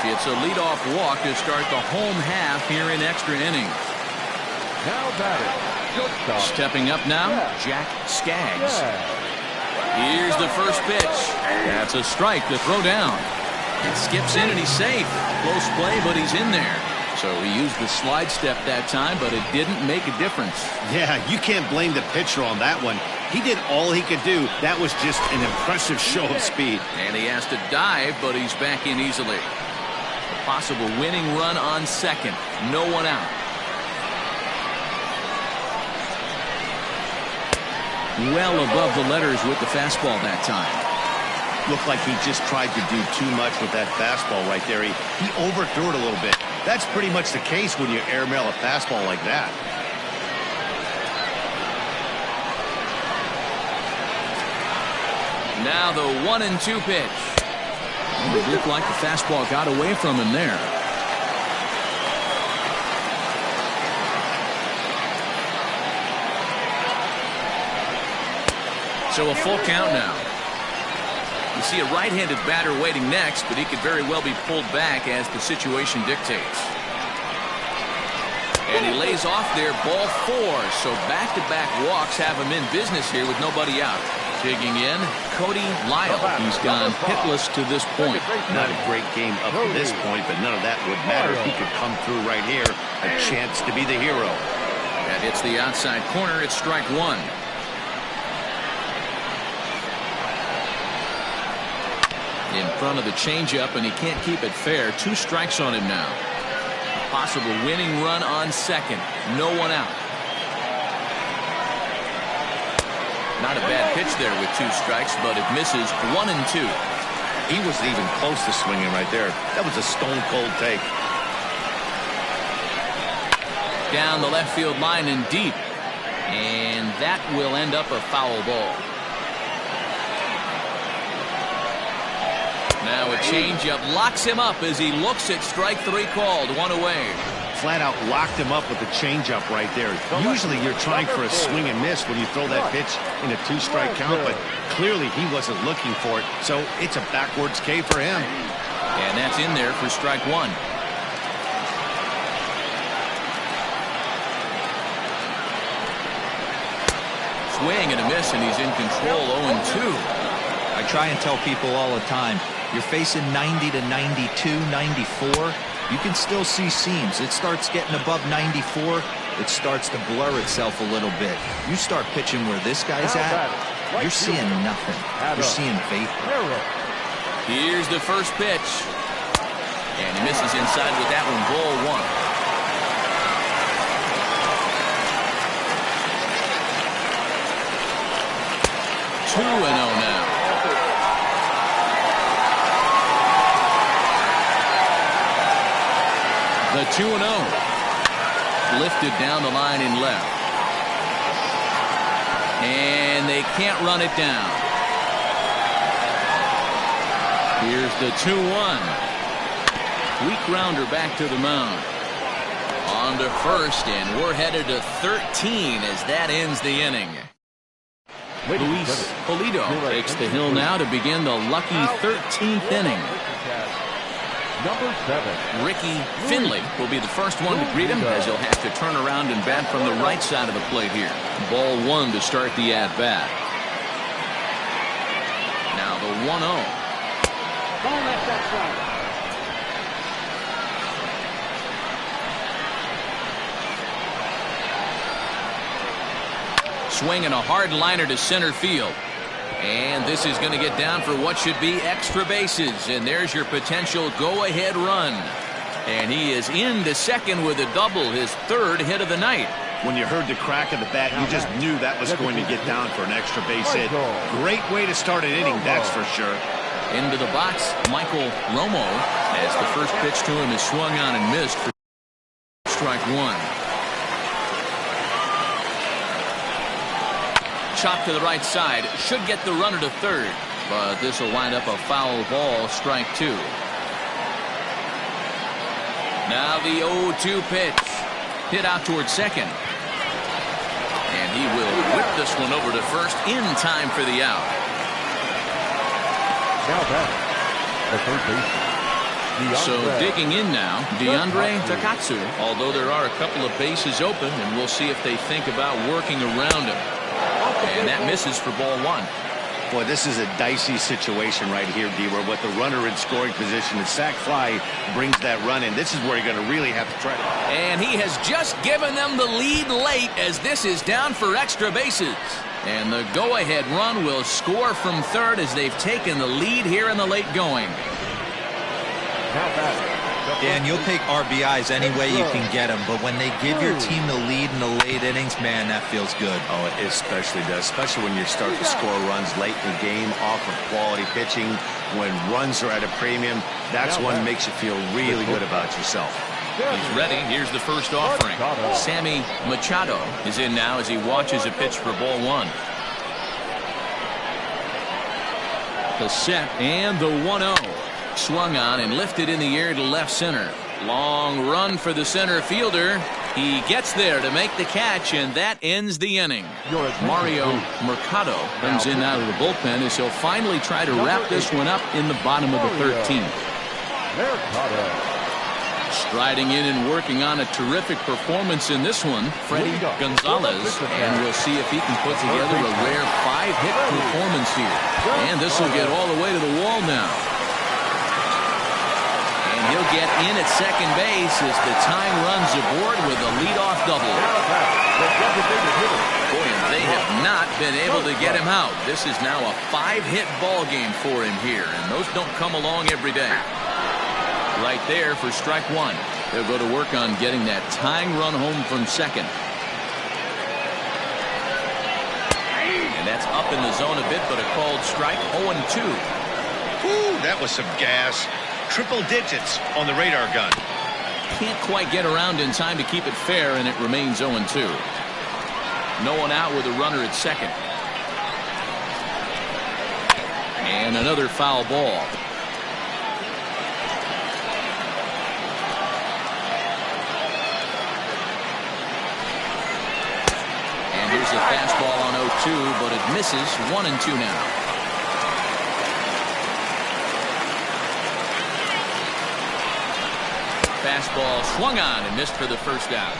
It's a leadoff walk to start the home half here in extra innings. Now batting, shortstop. Stepping up now, Jack Skaggs. Here's the first pitch. That's a strike to throw down. It skips in and he's safe. Close play, but he's in there. So he used the slide step that time, but it didn't make a difference. Yeah, you can't blame the pitcher on that one. He did all he could do. That was just an impressive show of speed. And he has to dive, but he's back in easily. Possible winning run on second. No one out. Well above the letters with the fastball that time. Looked like he just tried to do too much with that fastball right there. He overthrew it a little bit. That's pretty much the case when you airmail a fastball like that. Now the 1-2 pitch. It looked like the fastball got away from him there. So a full count now. You see a right-handed batter waiting next, but he could very well be pulled back as the situation dictates. And he lays off there, ball 4. So back-to-back walks have him in business here with nobody out. Digging in, Cody Lyle. He's gone hitless to this point. Not a great game up to this point, but none of that would matter. He could come through right here. A chance to be the hero. That hits the outside corner. It's strike 1. In front of the changeup, and he can't keep it fair. 2 strikes on him now. A possible winning run on second. No one out. Not a bad pitch there with 2 strikes, but it misses 1-2. He wasn't even close to swinging right there. That was a stone-cold take. Down the left field line and deep. And that will end up a foul ball. Now a changeup locks him up as he looks at strike 3 called. 1 away. Flat out locked him up with the changeup right there. Usually you're trying for a swing and miss when you throw that pitch in a 2-strike count, but clearly he wasn't looking for it, so it's a backwards K for him. And that's in there for strike 1. Swing and a miss, and he's in control. 0-2. I try and tell people all the time, you're facing 90 to 92, 94. You can still see seams. It starts getting above 94. It starts to blur itself a little bit. You start pitching where this guy's at, you're seeing nothing. You're seeing vapor. Here's the first pitch. And he misses inside with that one. Ball 1. 2-0 now. The 2-0. Lifted down the line in left. And they can't run it down. Here's the 2-1. Weak grounder back to the mound. On to first, and we're headed to 13 as that ends the inning. Luis Polito takes the hill now to begin the lucky 13th inning. Number 7. Ricky Finley will be the first one to greet him, as he'll have to turn around and bat from the right side of the plate here. Ball 1 to start the at-bat. Now the 1-0. Swinging a hard liner to center field. And this is going to get down for what should be extra bases. And there's your potential go-ahead run. And he is into second with a double, his third hit of the night. When you heard the crack of the bat, you just knew that was going to get down for an extra base hit. Great way to start an inning, that's for sure. Into the box, Michael Romo, as the first pitch to him is swung on and missed for strike 1. Chop to the right side, should get the runner to third, but this will wind up a foul ball, strike 2. Now the 0-2 pitch, hit out towards second, and he will whip this one over to first in time for the out. Now back, the third baseman. So digging in now, DeAndre Takatsu, although there are a couple of bases open, and we'll see if they think about working around him. And that misses for ball 1. Boy, this is a dicey situation right here, D, where with the runner in scoring position, the sac fly brings that run in. This is where you're going to really have to try. And he has just given them the lead late as this is down for extra bases. And the go-ahead run will score from third as they've taken the lead here in the late going. Now back. And you'll take RBIs any way you can get them, but when they give your team the lead in the late innings, man, that feels good. Oh, it especially does, especially when you start to score runs late in the game off of quality pitching. When runs are at a premium, that's one that makes you feel really good about yourself. He's ready. Here's the first offering. Sammy Machado is in now as he watches a pitch for ball 1. The set and the 1-0. Swung on and lifted in the air to left center. Long run for the center fielder. He gets there to make the catch, and that ends the inning. Mario Mercado comes in out of the bullpen as he'll finally try to wrap this one up in the bottom of the 13th. Striding in and working on a terrific performance in this one, Freddie Gonzalez, and we'll see if he can put together a rare 5-hit performance here. And this will get all the way to the wall now. And he'll get in at second base as the time runs aboard with a leadoff double. Boy, and they have not been able to get him out. This is now a 5-hit ball game for him here, and those don't come along every day. Right there for strike 1. They'll go to work on getting that tying run home from second. And that's up in the zone a bit, but a called strike. 0-2. Woo, that was some gas. Triple digits on the radar gun. Can't quite get around in time to keep it fair, and it remains 0-2. No one out with a runner at second. And another foul ball. And here's a fastball on 0-2, but it misses. 1-2 now. Fastball swung on and missed for the first out.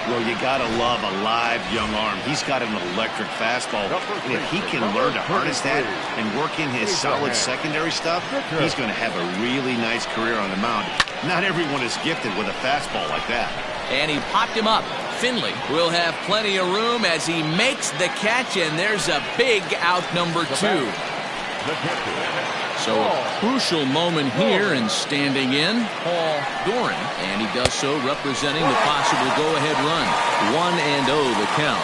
Well, you got to love a live young arm. He's got an electric fastball. And if he can learn to harness that and work in his solid secondary stuff, he's going to have a really nice career on the mound. Not everyone is gifted with a fastball like that. And he popped him up. Finley will have plenty of room as he makes the catch, and there's a big out number 2. So a crucial moment here, and standing in, Paul Doran, and he does so representing the possible go-ahead run. 1-0 the count.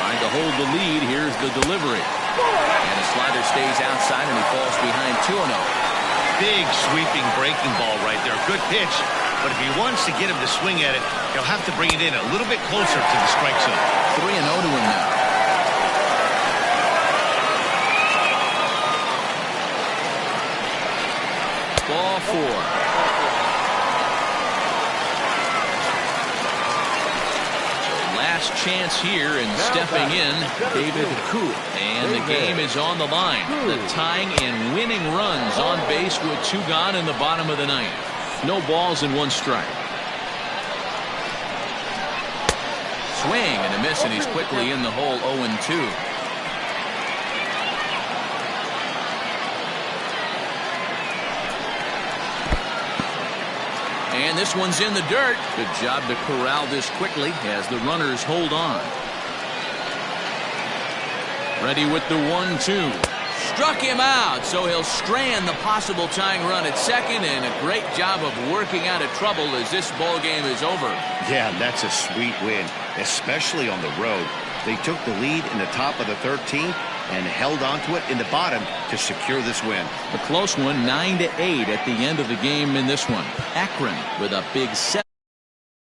Trying to hold the lead. Here's the delivery. And the slider stays outside, and he falls behind 2-0. Big sweeping breaking ball right there. Good pitch. But if he wants to get him to swing at it, he'll have to bring it in a little bit closer to the strike zone. 3-0 to him now. Ball 4. Last chance here, and stepping in, David Koo. And the game is on the line. The tying and winning runs on base with 2 gone in the bottom of the 9th. No balls and 1 strike. Swing and a miss, and he's quickly in the hole. 0-2. And this one's in the dirt. Good job to corral this quickly as the runners hold on. Ready with the 1-2. Struck him out, so he'll strand the possible tying run at second, and a great job of working out of trouble as this ball game is over. Yeah, that's a sweet win, especially on the road. They took the lead in the top of the 13th and held on to it in the bottom to secure this win. A close one, 9-8 at the end of the game in this one. Akron with a big 7.